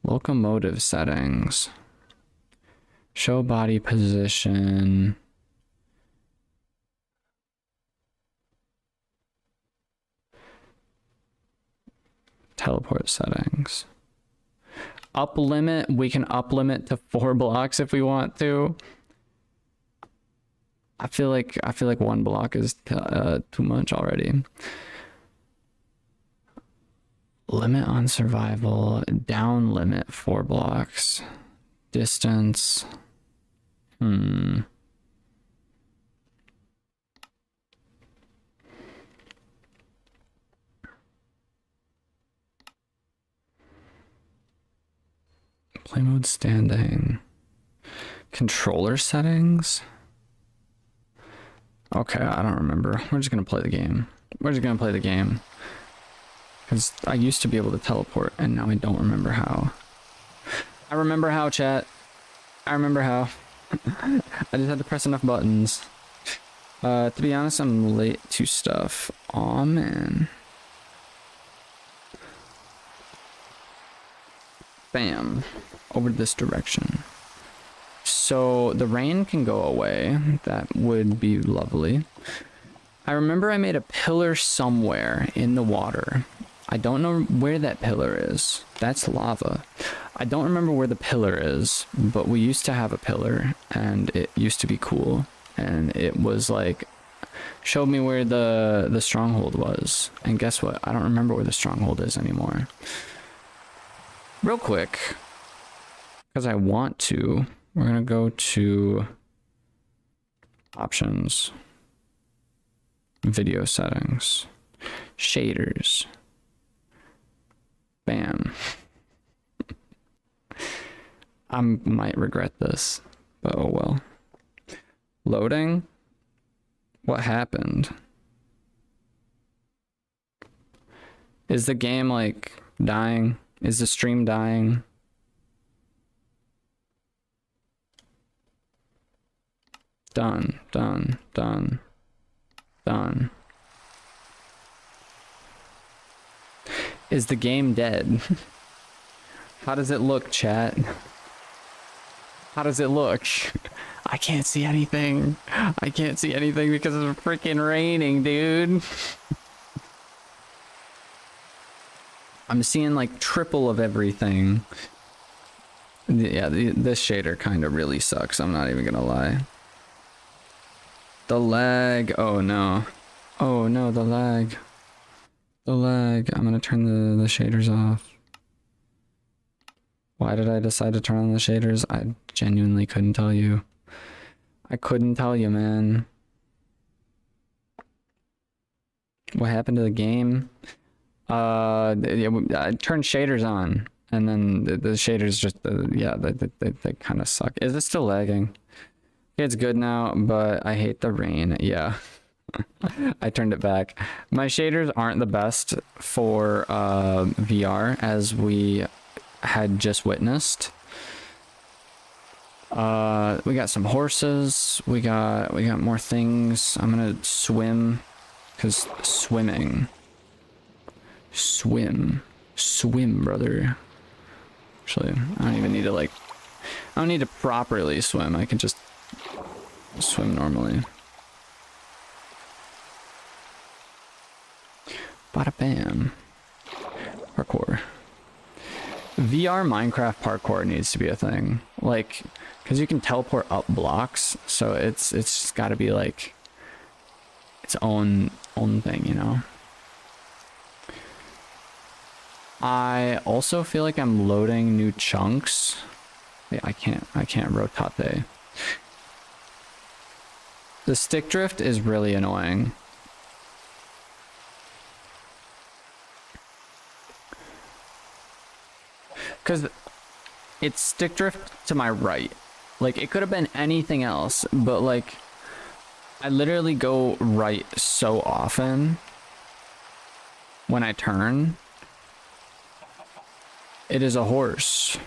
Locomotive settings. Show body position. Teleport settings. Up limit, we can up limit to 4 blocks if we want to. I feel like 1 block is too much already. Limit on survival, down limit 4 blocks. Distance. Play mode standing. Controller settings? Okay, I don't remember. We're just gonna play the game. Because I used to be able to teleport, and now I don't remember how. I remember how, chat. I remember how. I just had to press enough buttons. To be honest, I'm late to stuff. Aw, man. Bam. Over this direction. So the rain can go away. That would be lovely. I remember I made a pillar somewhere in the water. I don't know where that pillar is. That's lava. I don't remember where the pillar is, but we used to have a pillar and it used to be cool. And it was like, showed me where the stronghold was. And guess what? I don't remember where the stronghold is anymore. Real quick, because I want to, we're gonna go to options, video settings, shaders. Bam. I might regret this, but oh well. Loading? What happened? Is the game like dying? Is the stream dying? Done, done, done, done. Is the game dead? How does it look, chat? How does it look? I can't see anything. I can't see anything because it's freaking raining, dude. I'm seeing like triple of everything. Yeah, this shader kind of really sucks. I'm not even gonna lie. The lag. Oh no. Oh no, the lag. The lag. I'm gonna turn the shaders off. Why did I decide to turn on the shaders? I genuinely couldn't tell you. I couldn't tell you, man. What happened to the game? I turned shaders on, and then the shaders just, yeah, they kind of suck. Is it still lagging? It's good now, but I hate the rain. Yeah. I turned it back. My shaders aren't the best for VR, as we had just witnessed. We got some horses. We got more things. I'm gonna swim, cause swim, brother. Actually, I don't even need to I don't need to properly swim. I can just swim normally. Bada bam. Parkour. VR Minecraft parkour needs to be a thing. Like, because you can teleport up blocks, so it's just got to be like its own thing, you know. I also feel like I'm loading new chunks. Wait, I can't rotate. The stick drift is really annoying. Because it's stick drift to my right. Like, it could have been anything else, but like, I literally go right so often when I turn. It is a horse.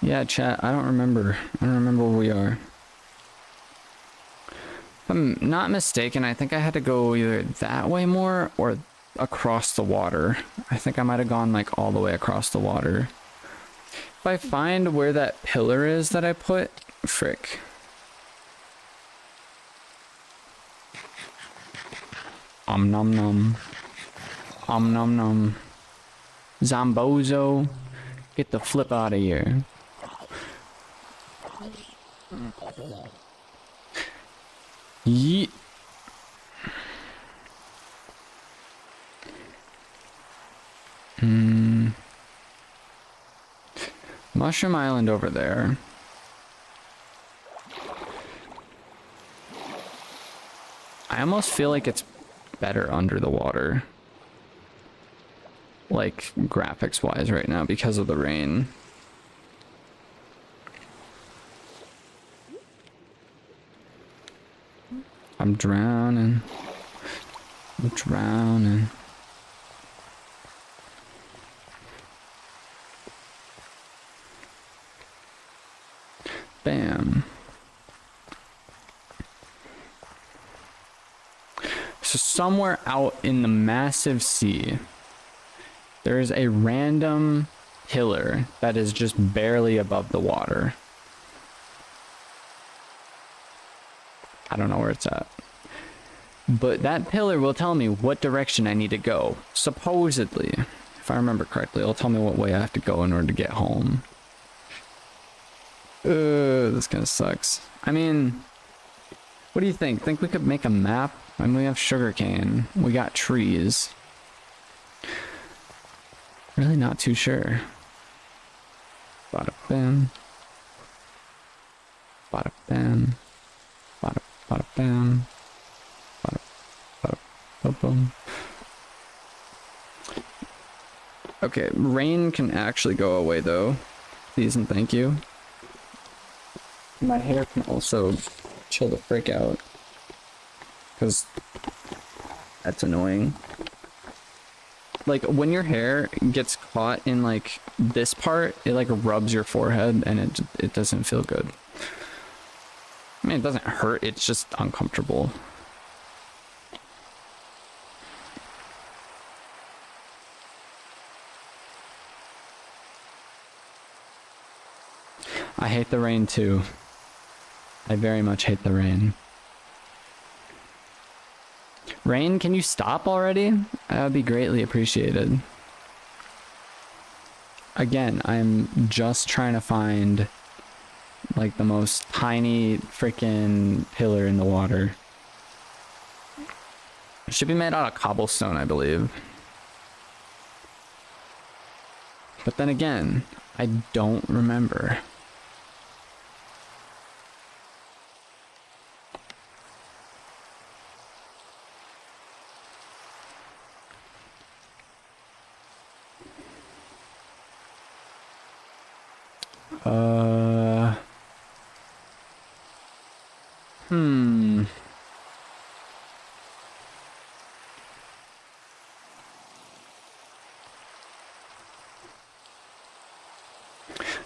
Yeah, chat, I don't remember where we are. If I'm not mistaken, I think I had to go either that way more or across the water. I think I might have gone like all the way across the water. If I find where that pillar is that I put, frick. Nom nom. Nom nom. Zombozo, get the flip out of here. Yeet. Mushroom Island over there. I almost feel like it's better under the water. Like, graphics wise right now because of the rain. I'm drowning. I'm drowning. Bam. So somewhere out in the massive sea, there is a random pillar that is just barely above the water. I don't know where it's at. But that pillar will tell me what direction I need to go. Supposedly. If I remember correctly, it'll tell me what way I have to go in order to get home. This kind of sucks. I mean, what do you think? Think we could make a map? I mean, we have sugarcane. We got trees. Really not too sure. Bada bam. Bada bam. Bada bada bam. Bada bada bada boom. Okay, rain can actually go away though. Please and thank you. My hair can also chill the frick out. Because that's annoying. Like, when your hair gets caught in, like, this part, it, like, rubs your forehead, and it doesn't feel good. I mean, it doesn't hurt, it's just uncomfortable. I hate the rain, too. I very much hate the rain. Rain, can you stop already? That would be greatly appreciated. Again, I'm just trying to find like the most tiny freaking pillar in the water. It should be made out of cobblestone, I believe. But then again, I don't remember.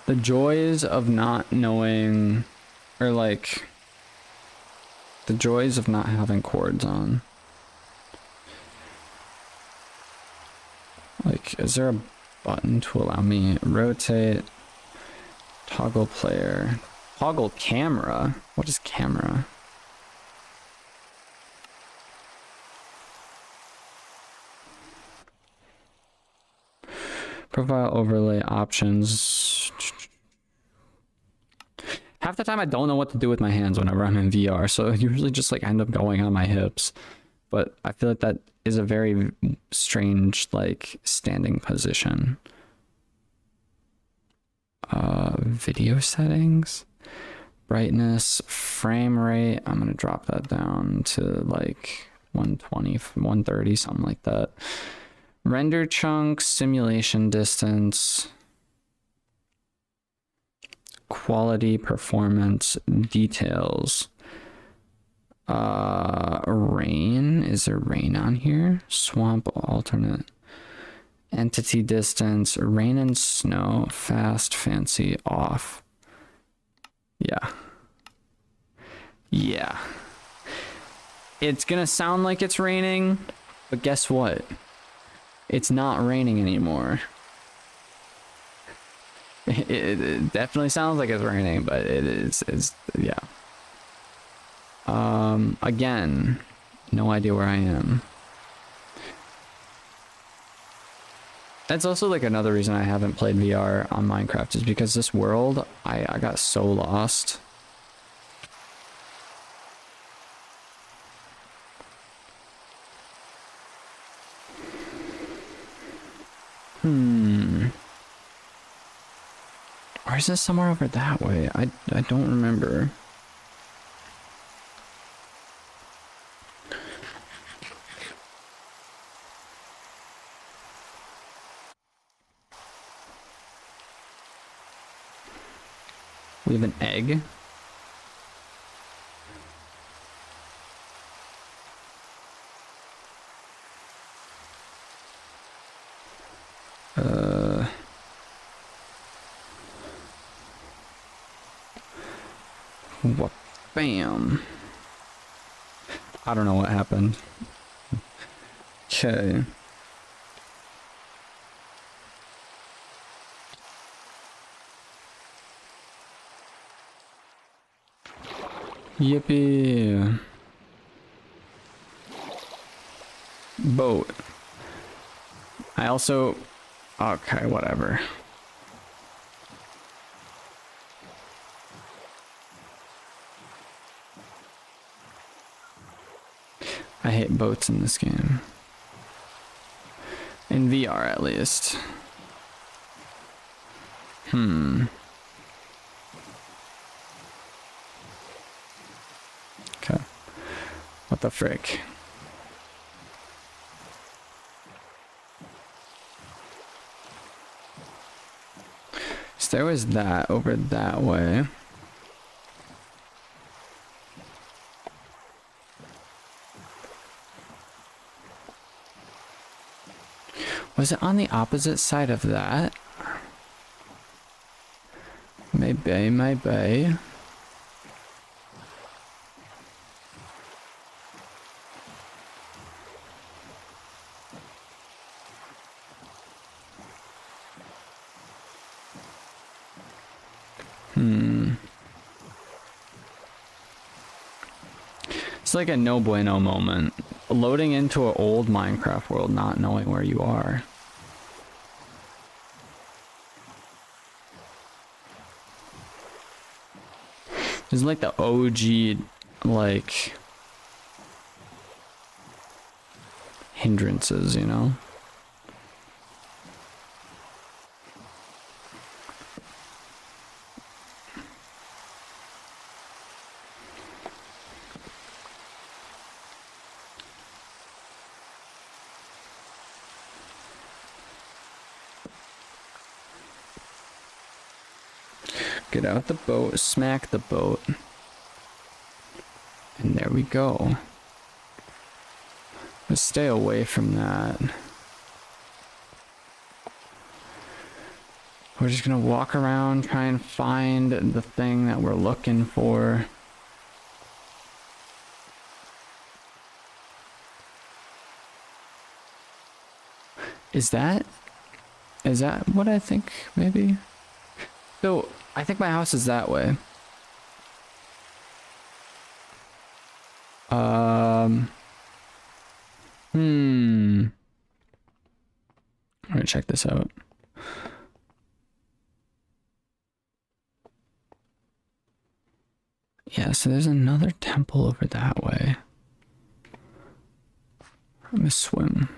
The joys of not knowing, or like, the joys of not having cords on. Like, is there a button to allow me rotate, toggle player, toggle camera? What is camera? Profile overlay options. Half the time I don't know what to do with my hands whenever I'm in VR, so I usually just like end up going on my hips. But I feel like that is a very strange like standing position. Video settings, brightness, frame rate. I'm gonna drop that down to like 120, 130, something like that. Render chunks, simulation distance, quality, performance, details. Rain, is there rain on here? Swamp alternate. Entity distance, rain and snow, fast, fancy, off. Yeah. Yeah. It's gonna sound like it's raining, but guess what? It's not raining anymore. It definitely sounds like it's raining, but it's yeah. Again, no idea where I am. That's also like another reason I haven't played VR on Minecraft, is because this world, I got so lost. Or is this somewhere over that way? I don't remember. We have an egg. What? Bam. I don't know what happened. Okay. Yippee. Boat. I also... Okay, whatever. I hate boats in this game. In VR, at least. Okay. What the frick? So there was that over that way. Was it on the opposite side of that? Maybe, maybe. It's like a no bueno moment. Loading into an old Minecraft world, not knowing where you are. It's like the OG, like, hindrances, you know? Get out the boat, smack the boat. And there we go. Let's stay away from that. We're just gonna walk around, try and find the thing that we're looking for. Is that what I think, maybe? So, I think my house is that way. I'm gonna check this out. Yeah, so there's another temple over that way. I'm gonna swim.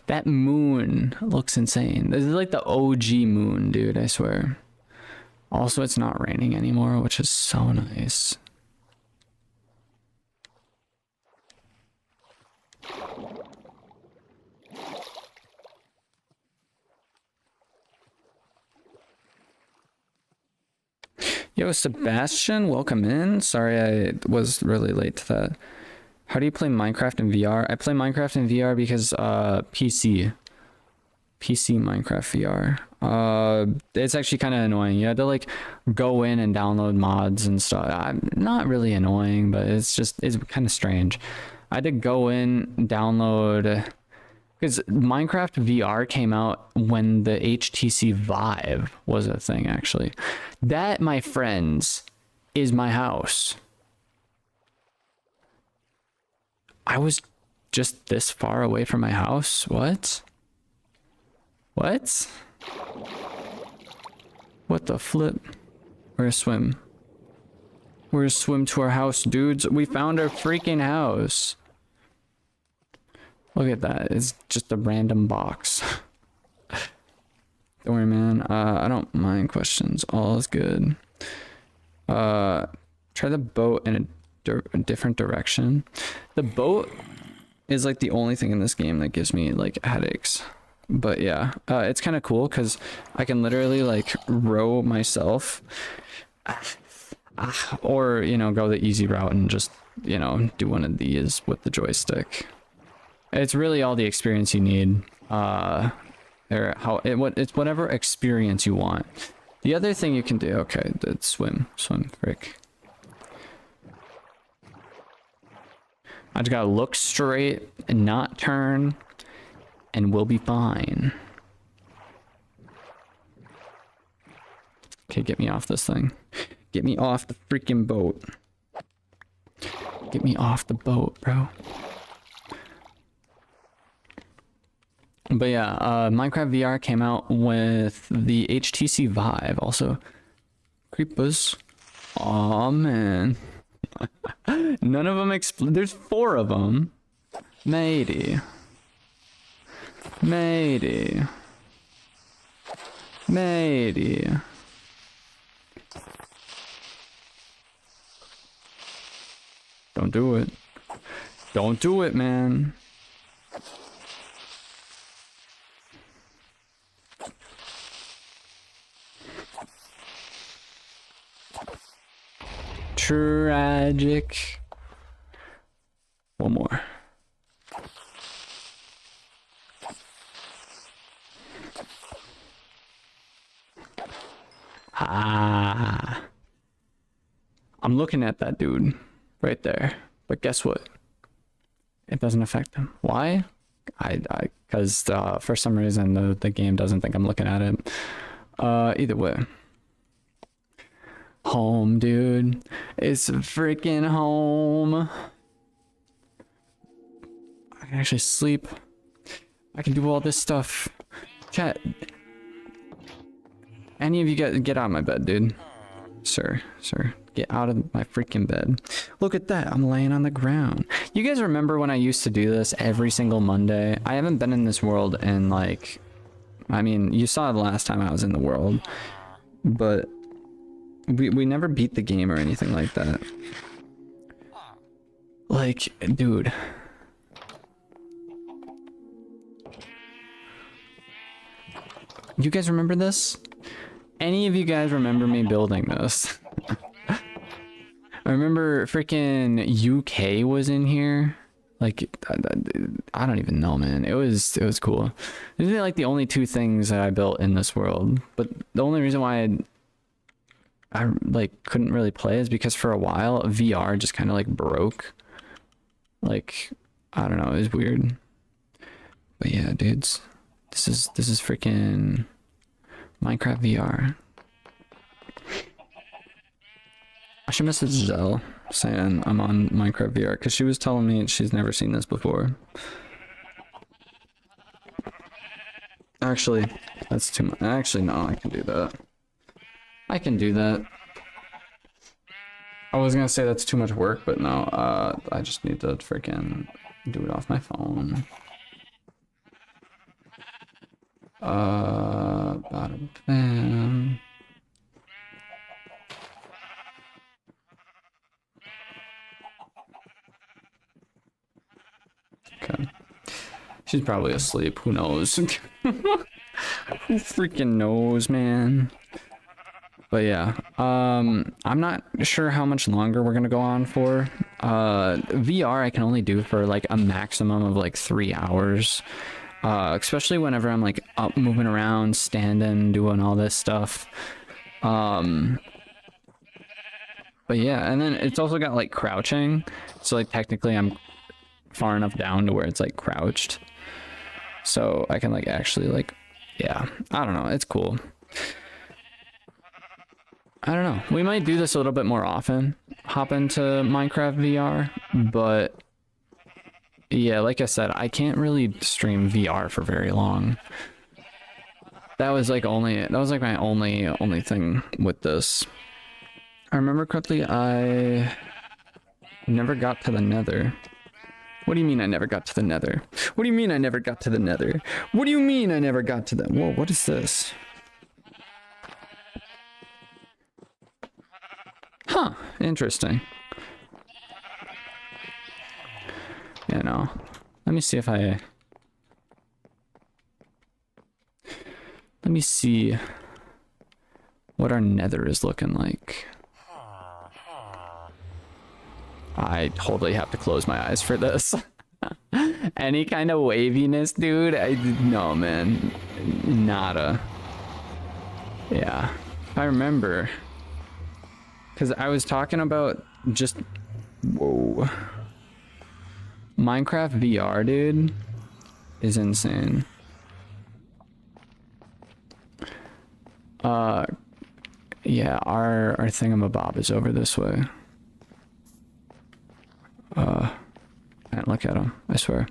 That moon looks insane. This is like the OG moon, dude, I swear. Also, it's not raining anymore, which is so nice. Yo, Sebastian, welcome in. Sorry I was really late to that. How do you play Minecraft in VR? I play Minecraft in VR because PC Minecraft VR. It's actually kind of annoying. You had to like go in and download mods and stuff. I'm not really annoying, but it's kind of strange. I had to go in, download, because Minecraft VR came out when the HTC Vive was a thing, actually. That, my friends, is my house. I was just this far away from my house? What? What? What the flip? We're gonna swim. We're gonna swim to our house, dudes. We found our freaking house. Look at that. It's just a random box. Don't worry, man. I don't mind questions. All is good. Try the boat in a different direction. The boat is like the only thing in this game that gives me like headaches. But yeah, it's kind of cool because I can literally like row myself. Or, you know, go the easy route and just, you know, do one of these with the joystick. It's really all the experience you need. It's whatever experience you want. The other thing you can do, okay, swim, frick. I just gotta look straight and not turn, and we'll be fine. Okay, get me off this thing. Get me off the freaking boat. Get me off the boat, bro. But yeah, Minecraft VR came out with the HTC Vive. Also, creepers. Aw, man. None of them there's 4 of them. Matey. Don't do it. Don't do it, man. tragic. One more. Ah. I'm looking at that dude right there. But guess what? It doesn't affect him. Why? Because for some reason the game doesn't think I'm looking at it. Either way. Home, dude. It's freaking home. I can actually sleep. I can do all this stuff. Chat. Any of you guys get out of my bed, dude. Sir. Get out of my freaking bed. Look at that. I'm laying on the ground. You guys remember when I used to do this every single Monday? I haven't been in this world in like... I mean, you saw the last time I was in the world. But we never beat the game or anything like that. Like, dude. You guys remember this? Any of you guys remember me building this? I remember freaking UK was in here. Like, I don't even know, man. It was cool. These are like the only two things that I built in this world. But the only reason why I like couldn't really play is because for a while VR just kind of like broke. Like, I don't know, it was weird. But yeah, dudes, this is freaking Minecraft VR. I should message Zell saying I'm on Minecraft VR because she was telling me she's never seen this before. Actually, that's too much. Actually, no, I can do that. I can do that. I was gonna say that's too much work, but no, I just need to freaking do it off my phone. Bada bam. Okay. She's probably asleep. Who knows? Who freaking knows, man? But yeah, I'm not sure how much longer we're gonna go on for. VR I can only do for like a maximum of like 3 hours. Especially whenever I'm like up, moving around, standing, doing all this stuff. But yeah, and then it's also got like crouching. So like technically I'm far enough down to where it's like crouched. So I can like actually like, yeah, I don't know. It's cool. I don't know. We might do this a little bit more often. Hop into Minecraft VR, but yeah, like I said, I can't really stream VR for very long. That was like my only thing with this. I remember correctly, I never got to the Nether. What do you mean I never got to the Nether? What do you mean I never got to the Nether? What do you mean I never got to the... Whoa, what is this? Huh, interesting. You know, let me see if I... Let me see what our Nether is looking like. I totally have to close my eyes for this. Any kind of waviness, dude? No, man. Nada. Yeah. I remember. Because I was talking about just... Whoa. Minecraft VR, dude, is insane. Yeah, our thingamabob is over this way. Can't look at him, I swear.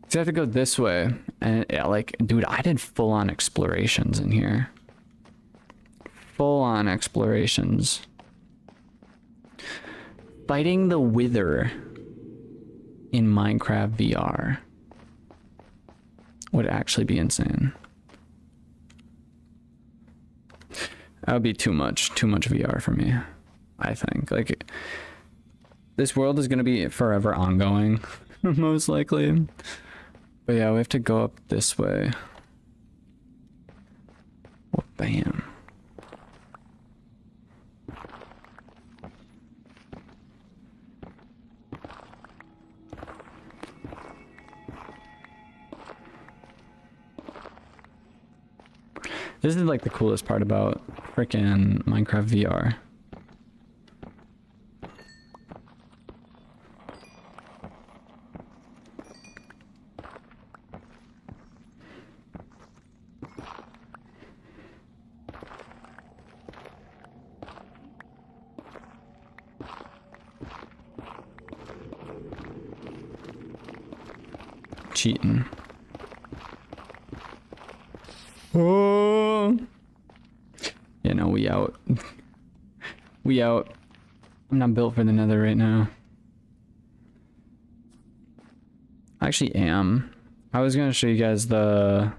So I have to go this way, and yeah, like, dude, I did full-on explorations in here. Full-on explorations. Fighting the Wither in Minecraft VR would actually be insane. That would be too much VR for me, I think. Like, this world is going to be forever ongoing, most likely. But yeah, we have to go up this way. Oh, bam. This is like the coolest part about freaking Minecraft VR. Cheating. Oh. Yeah, no, we out. We out. I'm not built for the nether right now. I actually am. I was gonna show you guys the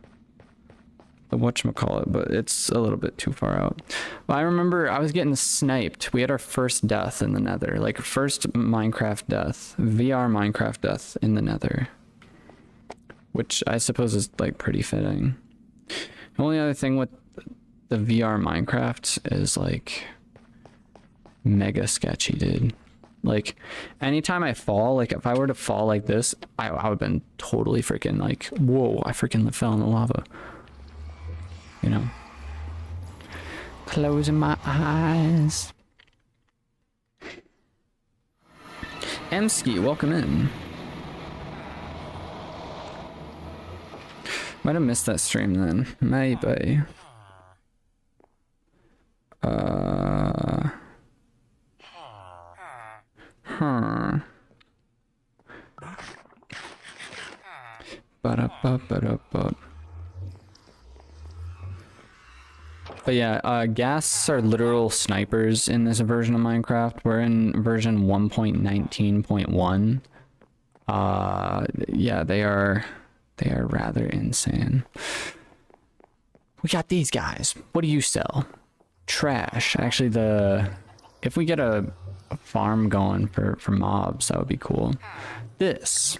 whatchamacallit, but it's a little bit too far out. But I remember I was getting sniped. We had our first death in the nether. Like, first Minecraft death. VR Minecraft death in the nether. Which I suppose is, like, pretty fitting. The only other thing with the VR Minecraft is, like, mega sketchy, dude. Like, anytime I fall, like, if I were to fall like this, I would have been totally freaking, like, whoa, I freaking fell in the lava. You know? Closing my eyes. Emski, welcome in. Might have missed that stream then. Maybe. But yeah, ghasts are literal snipers in this version of Minecraft. We're in version 1.19.1. Yeah, they are rather insane. We got these guys. What do you sell? Trash. Actually, if we get a farm going for mobs, that would be cool. This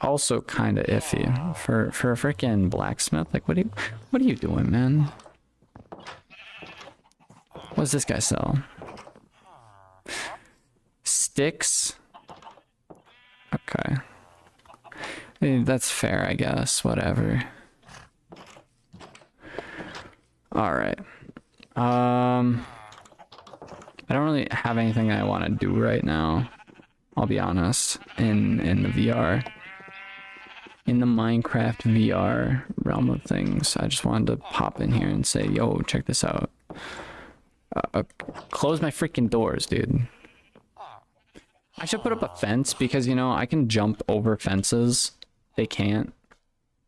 also kind of iffy for a freaking blacksmith. Like, what are you doing, man? What does this guy sell? Sticks. Okay. That's fair, I guess. Whatever. Alright. I don't really have anything I want to do right now. I'll be honest. In the VR. In the Minecraft VR realm of things. I just wanted to pop in here and say, yo, check this out. Close my freaking doors, dude. I should put up a fence because, you know, I can jump over fences. They can't.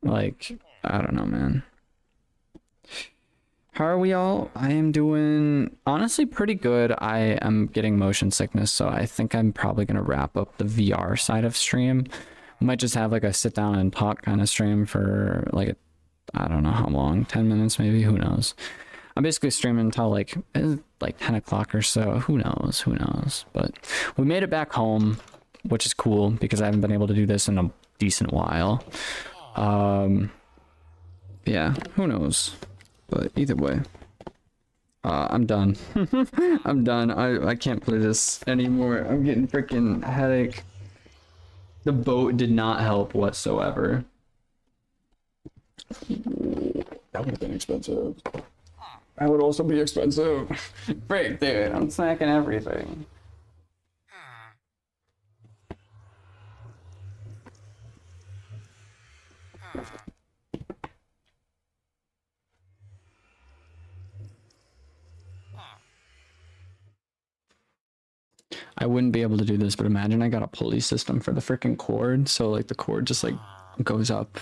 Like, I don't know, man. How are we all? I am doing, honestly, pretty good. I am getting motion sickness, so I think I'm probably going to wrap up the VR side of stream. Might just have, like, a sit down and talk kind of stream for, like, I don't know how long. 10 minutes, maybe? Who knows? I'm basically streaming until, like 10 o'clock or so. Who knows? Who knows? But we made it back home, which is cool because I haven't been able to do this in a decent while. Yeah, who knows? But either way, I'm done. I'm done. I can't play this anymore. I'm getting freaking headache. The boat did not help whatsoever. That would have been expensive. That would also be expensive. Frick, dude, I'm snacking everything. I wouldn't be able to do this, but imagine I got a pulley system for the freaking cord, so like the cord just like goes up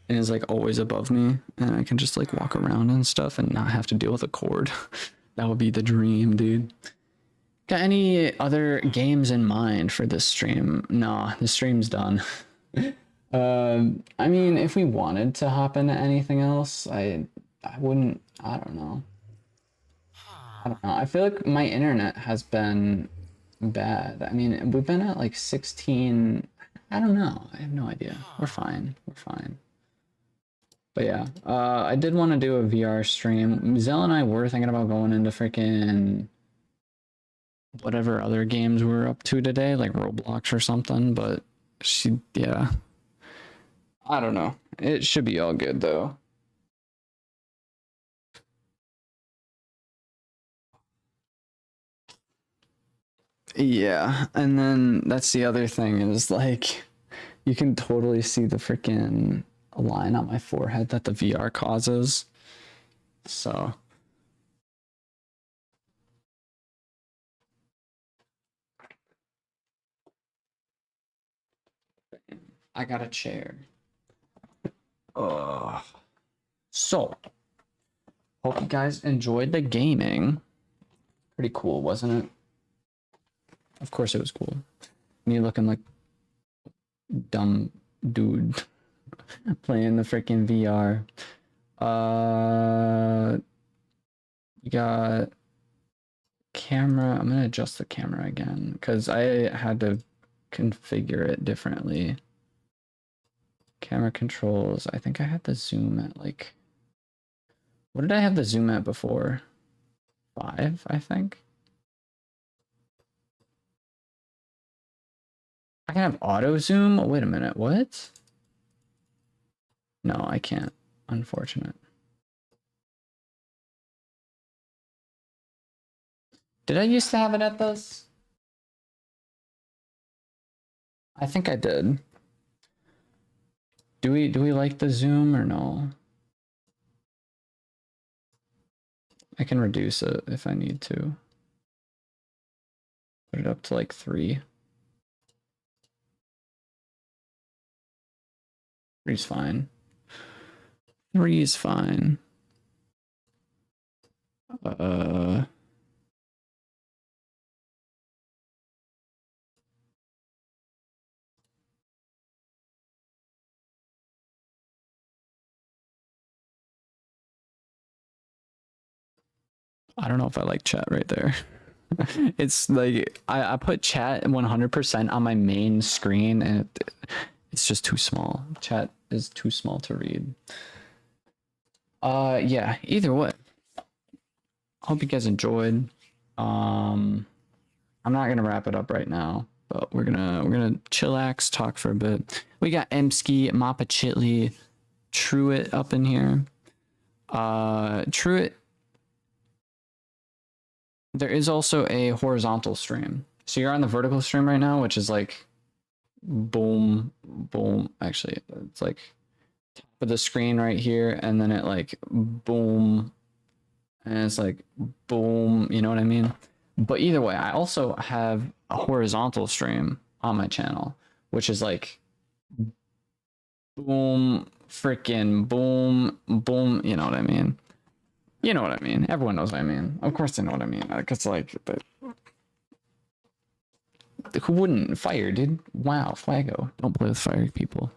and is like always above me, and I can just like walk around and stuff and not have to deal with a cord. That would be the dream, dude. Got any other games in mind for this stream? No, the stream's done. I mean, if we wanted to hop into anything else, I wouldn't. I don't know. I feel like my internet has been bad. I mean, we've been at like 16. I don't know. I have no idea. We're fine. We're fine. But yeah, I did want to do a VR stream. Zell and I were thinking about going into freaking whatever other games we're up to today, like Roblox or something, but yeah. I don't know. It should be all good though. Yeah, and then that's the other thing is like you can totally see the freaking line on my forehead that the VR causes. So I got a chair. So hope you guys enjoyed the gaming. Pretty cool, wasn't it? Of course it was cool. Me looking like dumb dude playing the freaking VR. You got camera. I'm gonna adjust the camera again because I had to configure it differently. Camera controls. I think I had the zoom at like, what did I have the zoom at before? 5, I think. I can have auto zoom. Wait a minute. What? No, I can't. Unfortunate. Did I used to have it at this? I think I did. Do we like the zoom or no? I can reduce it if I need to. Put it up to like 3. 3's fine. 3 is fine. I don't know if I like chat right there. It's like I put chat 100% on my main screen and it's just too small. Chat is too small to read. Yeah, either way. Hope you guys enjoyed. I'm not gonna wrap it up right now, but we're gonna chillax, talk for a bit. We got Emski, Mappa Chitli, Truitt up in here. Truitt. There is also a horizontal stream. So you're on the vertical stream right now, which is like boom, boom. Actually, it's like top of the screen right here, and then it like boom, and it's like boom, you know what I mean? But either way, I also have a horizontal stream on my channel, which is like boom, freaking boom, boom, you know what I mean? You know what I mean. Everyone knows what I mean. Of course they know what I mean. It's like, who wouldn't? Fire, dude. Wow, Flago. Don't play with fire, people.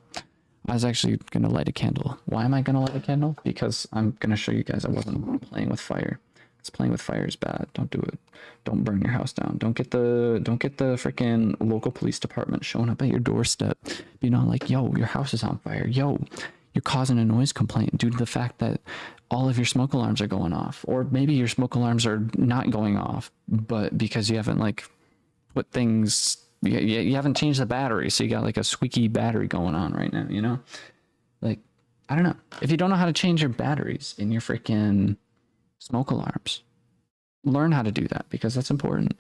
I was actually going to light a candle. Why am I going to light a candle? Because I'm going to show you guys I wasn't playing with fire. Because playing with fire is bad. Don't do it. Don't burn your house down. Don't get the freaking local police department showing up at your doorstep. You know, like, yo, your house is on fire. Yo, you're causing a noise complaint due to the fact that all of your smoke alarms are going off. Or maybe your smoke alarms are not going off, but because you haven't like put things, you haven't changed the battery, so you got like a squeaky battery going on right now, you know? Like, I don't know. If you don't know how to change your batteries in your freaking smoke alarms, learn how to do that because that's important.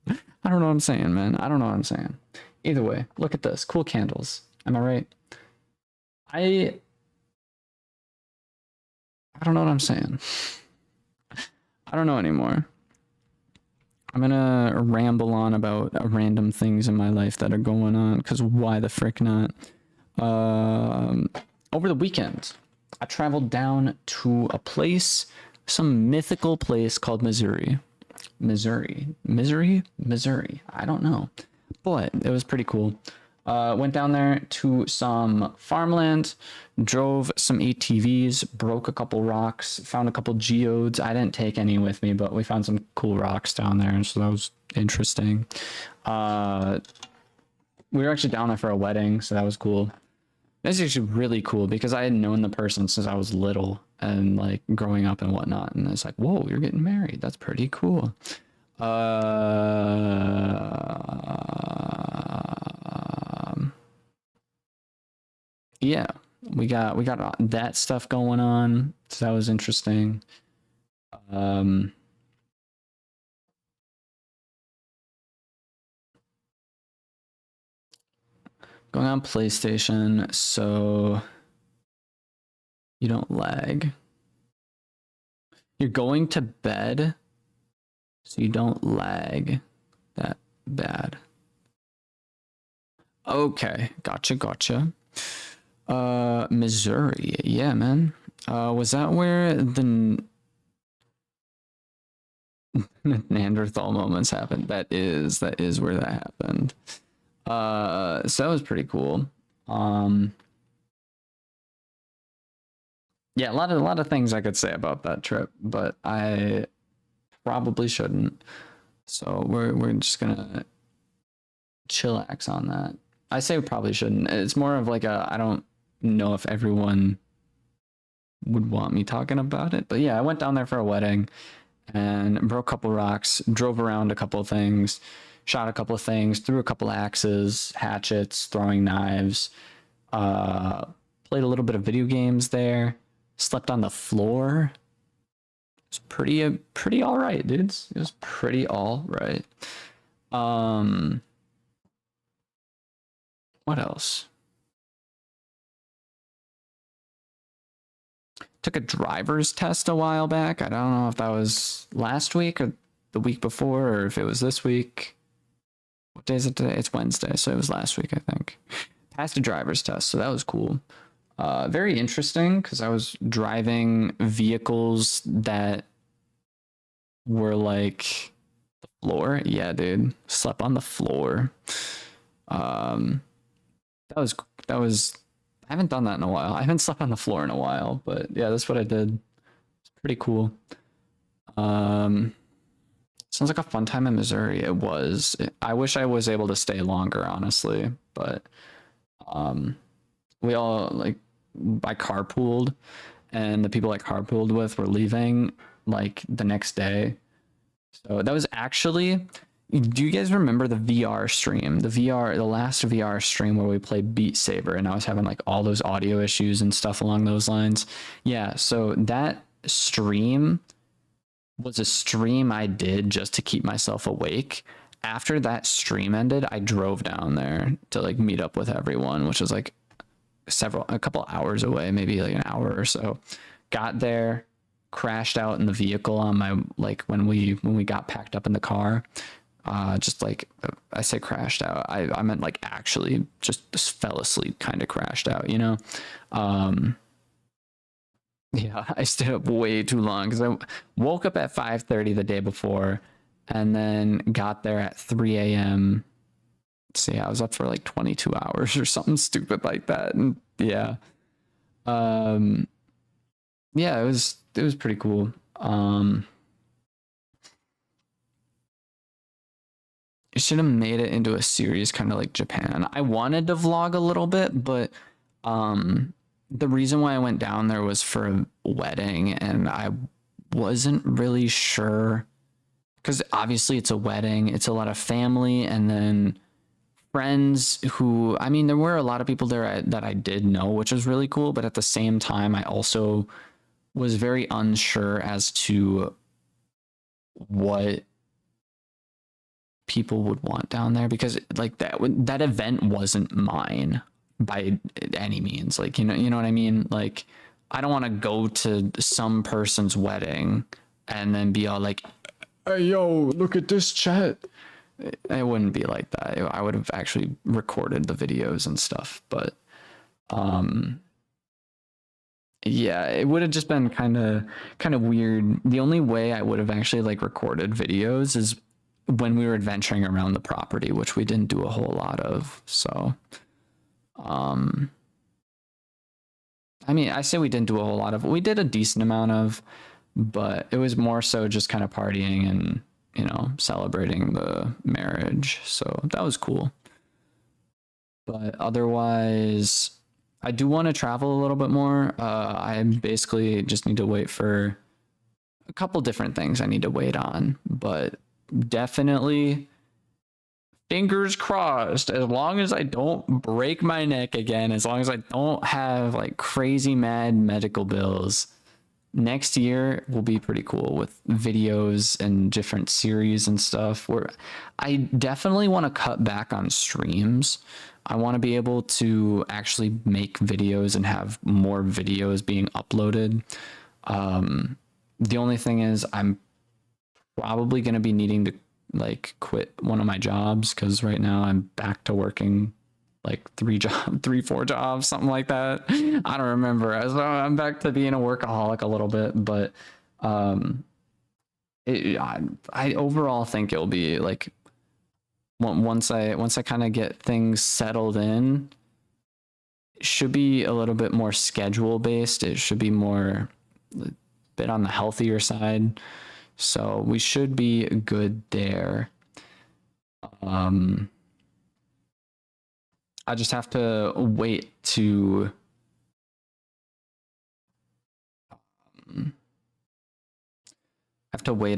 I don't know what I'm saying, man. I don't know what I'm saying. Either way, look at this. Cool candles. Am I right? I don't know what I'm saying. I don't know anymore. I'm gonna ramble on about random things in my life that are going on, because why the frick not? Over the weekend, I traveled down to a place, some mythical place called Missouri. Missouri. I don't know. But it was pretty cool. Went down there to some farmland, drove some ATVs, broke a couple rocks, found a couple geodes. I didn't take any with me, but we found some cool rocks down there, and so that was interesting. We were actually down there for a wedding, so that was cool. That's actually really cool because I had known the person since I was little and like growing up and whatnot, and it's like, whoa, you're getting married. That's pretty cool. Yeah, we got that stuff going on, so that was interesting. Going on PlayStation so you don't lag. You're going to bed so you don't lag that bad. Okay, gotcha. Missouri, yeah, man. Was that where the Neanderthal moments happened? That is where that happened. So that was pretty cool. Yeah, a lot of things I could say about that trip, but I probably shouldn't. So we're just gonna chillax on that. I say we probably shouldn't. It's more of like a, I don't know if everyone would want me talking about it, but yeah, I went down there for a wedding and broke a couple rocks, drove around a couple of things, shot a couple of things, threw a couple axes, hatchets, throwing knives, played a little bit of video games there, slept on the floor. It was pretty all right, dudes. It was pretty all right. What else? Took a driver's test a while back. I don't know if that was last week or the week before, or if it was this week. What day is it today? It's Wednesday, so it was last week, I think. Passed a driver's test, so that was cool. Very interesting because I was driving vehicles that were like the floor. Yeah, dude, slept on the floor. That was I haven't done that in a while. I haven't slept on the floor in a while, but yeah, that's what I did. It's pretty cool. Sounds like a fun time in Missouri. It was. I wish I was able to stay longer, honestly, but we all like I carpooled, and the people I carpooled with were leaving like the next day. So that was actually, do you guys remember the VR stream? The last VR stream where we played Beat Saber and I was having like all those audio issues and stuff along those lines? Yeah, so that stream was a stream I did just to keep myself awake. After that stream ended, I drove down there to like meet up with everyone, which was like a couple hours away, maybe like an hour or so. Got there, crashed out in the vehicle on my, like when we got packed up in the car. Just like, I say crashed out, I meant like actually just fell asleep, kind of crashed out, you know? Yeah, I stayed up way too long because I woke up at 5:30 the day before and then got there at 3 a.m. See, I was up for like 22 hours or something stupid like that. And yeah. Yeah, it was pretty cool. It should have made it into a series kind of like Japan. I wanted to vlog a little bit, but the reason why I went down there was for a wedding and I wasn't really sure because obviously it's a wedding, it's a lot of family and then friends who, I mean, there were a lot of people there that I did know, which was really cool, but at the same time I also was very unsure as to what people would want down there because like that event wasn't mine by any means, like you know what I mean, like I don't want to go to some person's wedding and then be all like, hey yo, look at this chat. It wouldn't be like that. I would have actually recorded the videos and stuff, but yeah, it would have just been kind of weird. The only way I would have actually like recorded videos is when we were adventuring around the property, which we didn't do a whole lot of. So, I mean, I say we didn't do a whole lot of, we did a decent amount of, but it was more so just kind of partying and, you know, celebrating the marriage. So that was cool. But otherwise, I do want to travel a little bit more. I basically just need to wait for a couple different things I need to wait on, but definitely fingers crossed, as long as I don't break my neck again, as long as I don't have like crazy mad medical bills, next year will be pretty cool with videos and different series and stuff. Where I definitely want to cut back on streams. I want to be able to actually make videos and have more videos being uploaded. The only thing is I'm probably going to be needing to like quit one of my jobs, because right now I'm back to working like 4 jobs, something like that. I don't remember. So I'm back to being a workaholic a little bit, but I overall think it'll be like once I kind of get things settled in, it should be a little bit more schedule based. It should be more a bit on the healthier side. So we should be good there. I just have to wait to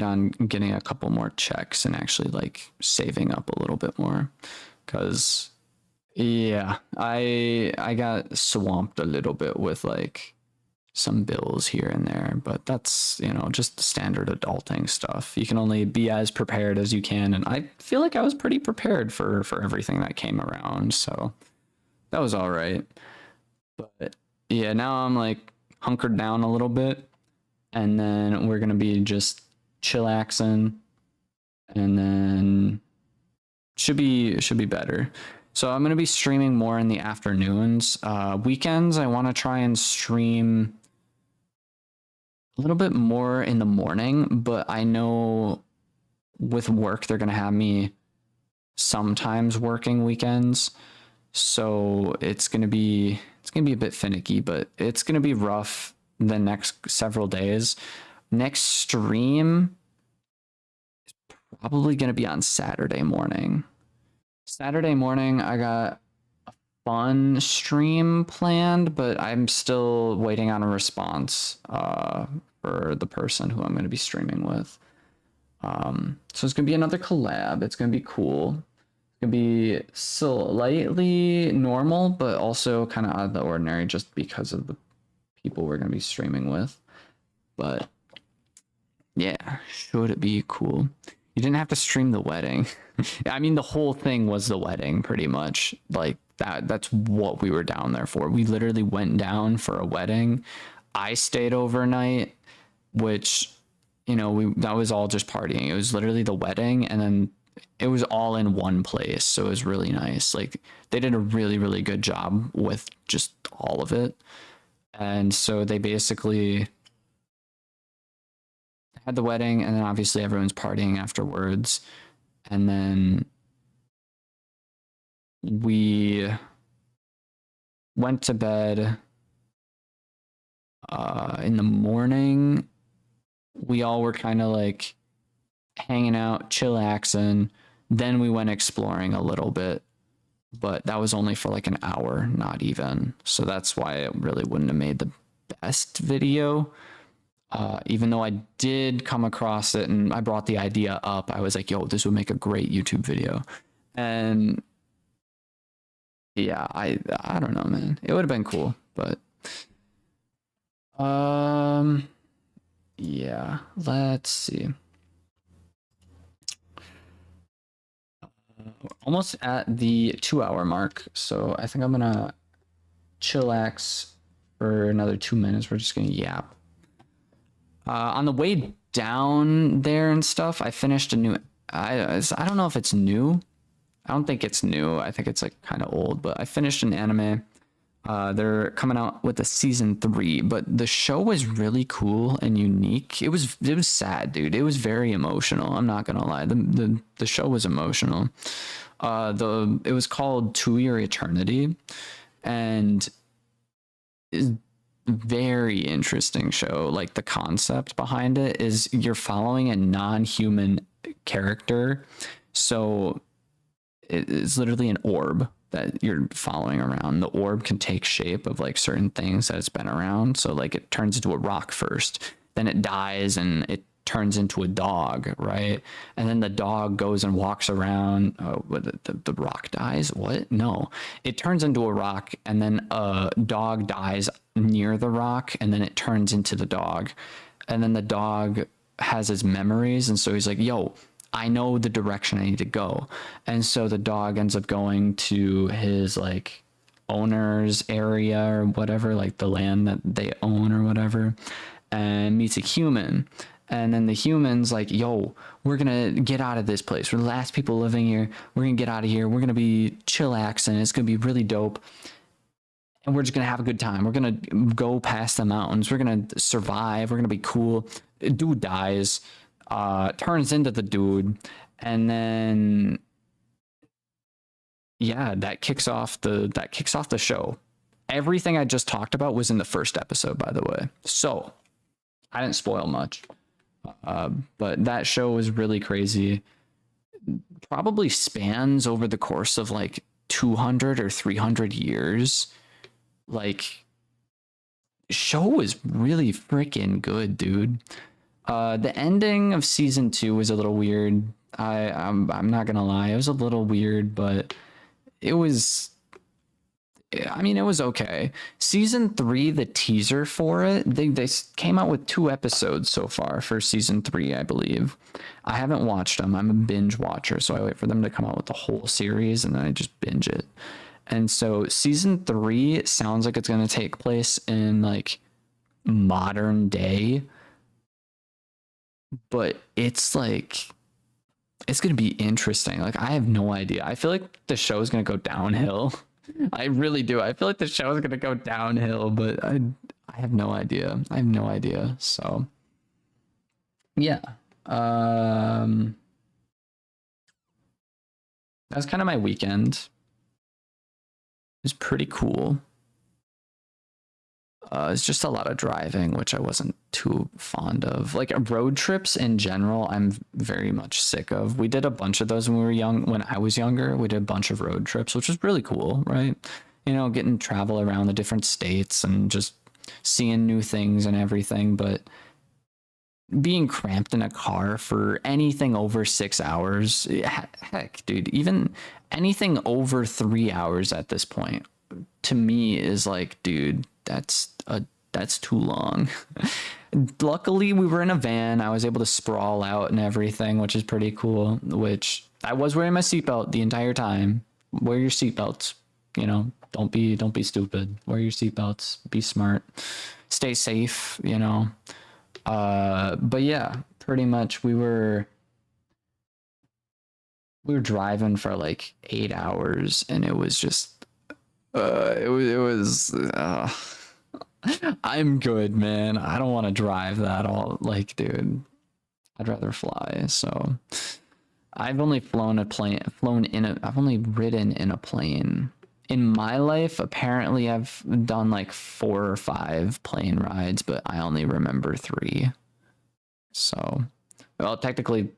on getting a couple more checks and actually like saving up a little bit more, because yeah, I got swamped a little bit with like some bills here and there, but that's, you know, just standard adulting stuff. You can only be as prepared as you can, and I feel like I was pretty prepared for everything that came around, so that was all right. But yeah, now I'm like hunkered down a little bit, and then we're gonna be just chillaxing, and then should be better. So I'm gonna be streaming more in the afternoons. Weekends I want to try and stream a little bit more in the morning, but I know with work they're gonna have me sometimes working weekends, so it's gonna be a bit finicky, but it's gonna be rough the next several days. Next stream is probably gonna be on Saturday morning. Saturday morning, I got a fun stream planned, but I'm still waiting on a response for the person who I'm going to be streaming with. So it's going to be another collab. It's going to be cool. It's going to be slightly normal, but also kind of out of the ordinary just because of the people we're going to be streaming with. But yeah, should it be cool? You didn't have to stream the wedding. I mean, the whole thing was the wedding, pretty much. Like that's what we were down there for. We literally went down for a wedding. I stayed overnight, which, you know, that was all just partying. It was literally the wedding, and then it was all in one place. So it was really nice. Like they did a really, really good job with just all of it. And so they basically had the wedding, and then obviously everyone's partying afterwards. And then we went to bed. In the morning, we all were kind of like hanging out, chillaxing. Then we went exploring a little bit, but that was only for like an hour, not even. So that's why it really wouldn't have made the best video. Even though I did come across it and I brought the idea up, I was like, yo, this would make a great YouTube video. And yeah, I don't know, man. It would have been cool, but yeah, let's see. We're almost at the 2-hour mark, so I think I'm gonna chillax for another 2 minutes. We're just gonna yap. On the way down there and stuff, I finished a new. I don't know if it's new. I don't think it's new. I think it's like kind of old, but I finished an anime. They're coming out with a season 3, but the show was really cool and unique. It was sad, dude. It was very emotional. I'm not gonna lie. The show was emotional. It was called To Your Eternity, and is very interesting show. Like the concept behind it is you're following a non-human character, so it's literally an orb that you're following around. The orb can take shape of like certain things that it's been around. So like it turns into a rock first, then it dies and it turns into a dog, right? And then the dog goes and walks around. The rock dies? What? No, it turns into a rock, and then a dog dies near the rock, and then it turns into the dog. And then the dog has his memories, and so he's like, yo, I know the direction I need to go. And so the dog ends up going to his like owner's area or whatever, like the land that they own or whatever, and meets a human. And then the human's like, yo, we're gonna get out of this place. We're the last people living here. We're gonna get out of here. We're gonna be chillaxing. It's gonna be really dope. And we're just gonna have a good time. We're gonna go past the mountains. We're gonna survive. We're gonna be cool. Dude dies, turns into the dude, and then yeah, that kicks off the show. Everything I just talked about was in the first episode, by the way. So I didn't spoil much, but that show was really crazy. Probably spans over the course of like 200 or 300 years. Like, show is really freaking good, dude. The ending of season 2 was a little weird. I'm not gonna lie, it was a little weird, but it was, I mean, it was okay. Season 3, the teaser for it, they came out with 2 episodes so far for season 3, I believe. I haven't watched them. I'm a binge watcher, so I wait for them to come out with the whole series and then I just binge it. And so season 3 sounds like it's going to take place in like modern day, but it's like, it's going to be interesting. Like, I have no idea. I feel like the show is going to go downhill. I really do. I feel like the show is going to go downhill, but I have no idea. I have no idea. So yeah. That's kind of my weekend. It was pretty cool. It's just a lot of driving, which I wasn't too fond of. Like road trips in general, I'm very much sick of. We did a bunch of those when we were young. When I was younger, we did a bunch of road trips, which was really cool, right? You know, getting travel around the different states and just seeing new things and everything. But being cramped in a car for anything over 6 hours, heck, dude, even anything over 3 hours at this point, to me is like, dude, that's too long. Luckily, we were in a van. I was able to sprawl out and everything, which is pretty cool. Which I was wearing my seatbelt the entire time. Wear your seatbelts. You know, don't be stupid. Wear your seatbelts. Be smart. Stay safe. You know. But yeah, pretty much we were driving for like 8 hours, and it was just I'm good, man. I don't want to drive that all. Like, dude, I'd rather fly. So I've only I've only ridden in a plane in my life. Apparently I've done like 4 or 5 plane rides, but I only remember 3. So, well, technically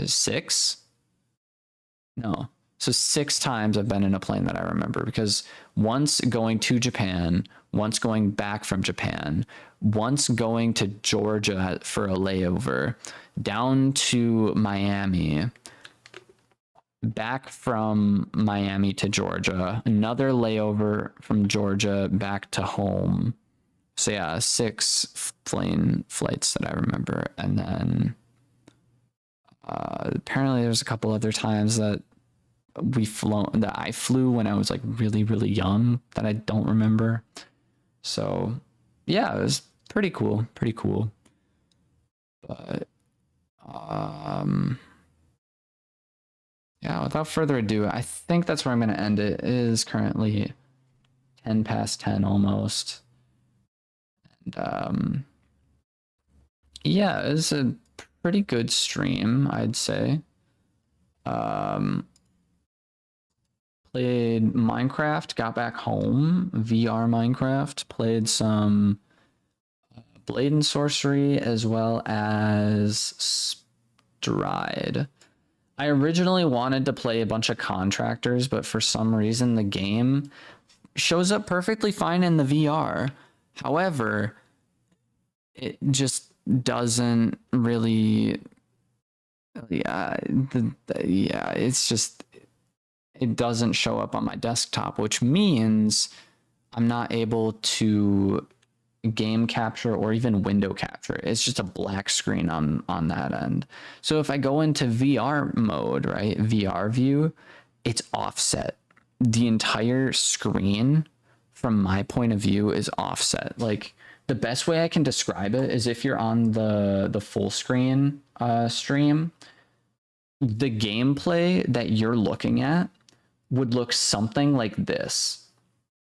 6. No. So 6 times I've been in a plane that I remember, because once going to Japan, once going back from Japan, once going to Georgia for a layover, down to Miami, back from Miami to Georgia, another layover from Georgia back to home. So yeah, 6 plane flights that I remember. And then apparently there's a couple other times that I flew when I was like really, really young that I don't remember. So yeah, it was pretty cool. But yeah, without further ado, I think that's where I'm going to end it. It is currently 10 past 10 almost. And yeah, it's a pretty good stream, I'd say. Played Minecraft, got back home, VR Minecraft, played some Blade and Sorcery, as well as Stride. I originally wanted to play a bunch of Contractors, but for some reason the game shows up perfectly fine in the VR. However, it just doesn't really, it's just, it doesn't show up on my desktop, which means I'm not able to game capture or even window capture. It's just a black screen on that end. So if I go into VR mode, right, VR view, it's offset. The entire screen from my point of view is offset. Like the best way I can describe it is if you're on the full screen stream, the gameplay that you're looking at would look something like this.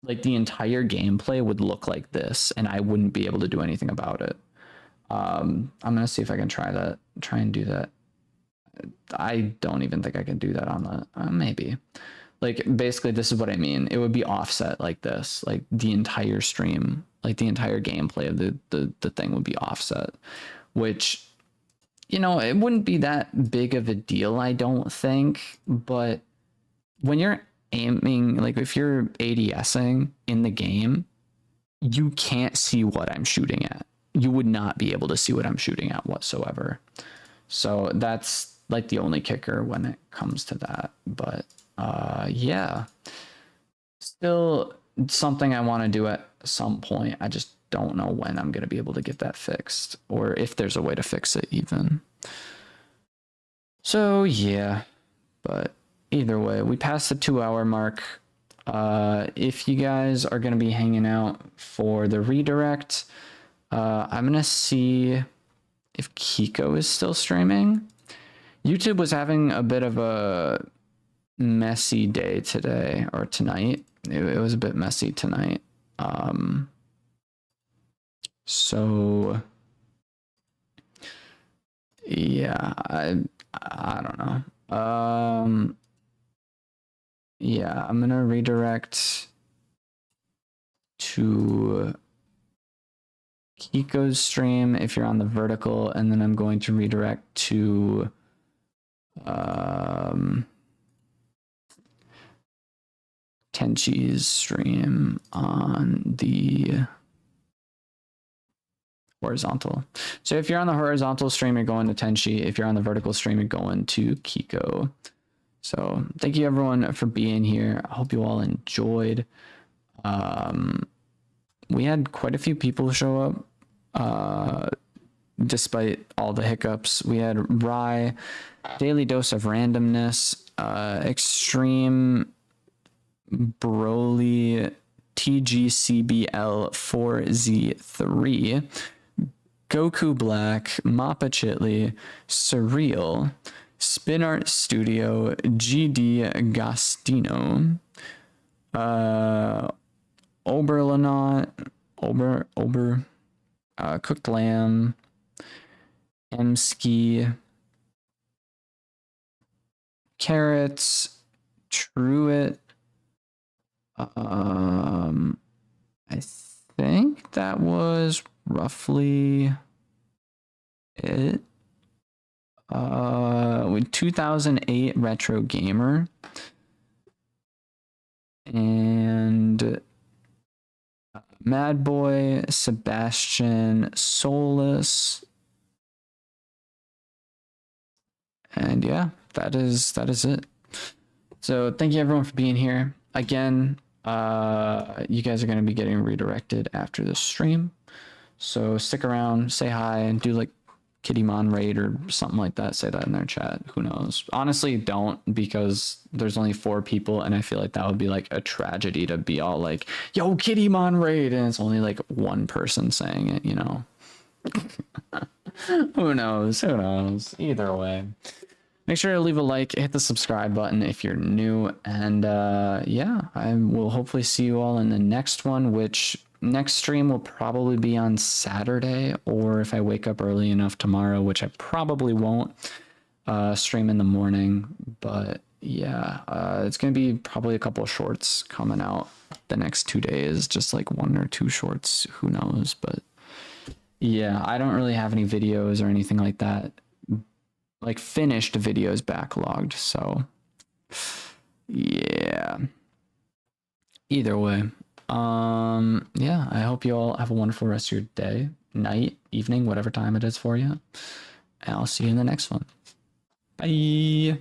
Like the entire gameplay would look like this, and I wouldn't be able to do anything about it. I'm gonna see if I can try and do that. I don't even think I can do that on the maybe. Like basically, this is what I mean. It would be offset like this, like the entire stream, like the entire gameplay of the thing would be offset, which, you know, it wouldn't be that big of a deal, I don't think. But when you're aiming, like if you're ADSing in the game, you can't see what I'm shooting at. You would not be able to see what I'm shooting at whatsoever. So that's like the only kicker when it comes to that. But yeah, still something I want to do at some point. I just don't know when I'm going to be able to get that fixed, or if there's a way to fix it even. So yeah, but either way, we passed the 2-hour mark. If you guys are going to be hanging out for the redirect, I'm going to see if Kiko is still streaming. YouTube was having a bit of a messy day today, or tonight. It was a bit messy tonight. So yeah, I don't know. Yeah, I'm gonna redirect to Kiko's stream if you're on the vertical, and then I'm going to redirect to Tenchi's stream on the horizontal. So if you're on the horizontal stream, you're going to Tenchi. If you're on the vertical stream, you're going to Kiko. So thank you everyone for being here. I hope you all enjoyed. We had quite a few people show up despite all the hiccups. We had Rye, Daily Dose of Randomness, Extreme Broly, TGCBL4Z3, Goku Black, Mappa Chitley, Surreal, Spin Art Studio, GD Gastino, Oberlanot, Cooked Lamb, Emski, Carrots, Truett. I think that was roughly it. With 2008 Retro Gamer and Mad Boy, Sebastian, Solus, and yeah, that is it. So thank you everyone for being here again. You guys are going to be getting redirected after the stream, so stick around, say hi, and do like Kittymon raid or something like that. Say that in their chat. Who knows? Honestly, don't, because there's only 4 people, and I feel like that would be like a tragedy to be all like, "Yo, Kittymon raid," and it's only like one person saying it. You know. Who knows? Who knows? Either way. Make sure to leave a like, hit the subscribe button if you're new, and yeah, I will hopefully see you all in the next one, which next stream will probably be on Saturday, or if I wake up early enough tomorrow, which I probably won't, stream in the morning. But yeah, it's going to be probably a couple of shorts coming out the next 2 days, just like 1 or 2 shorts, who knows. But yeah, I don't really have any videos or anything like that, like finished videos backlogged. So yeah, either way, yeah, I hope you all have a wonderful rest of your day, night, evening, whatever time it is for you, and I'll see you in the next one. Bye.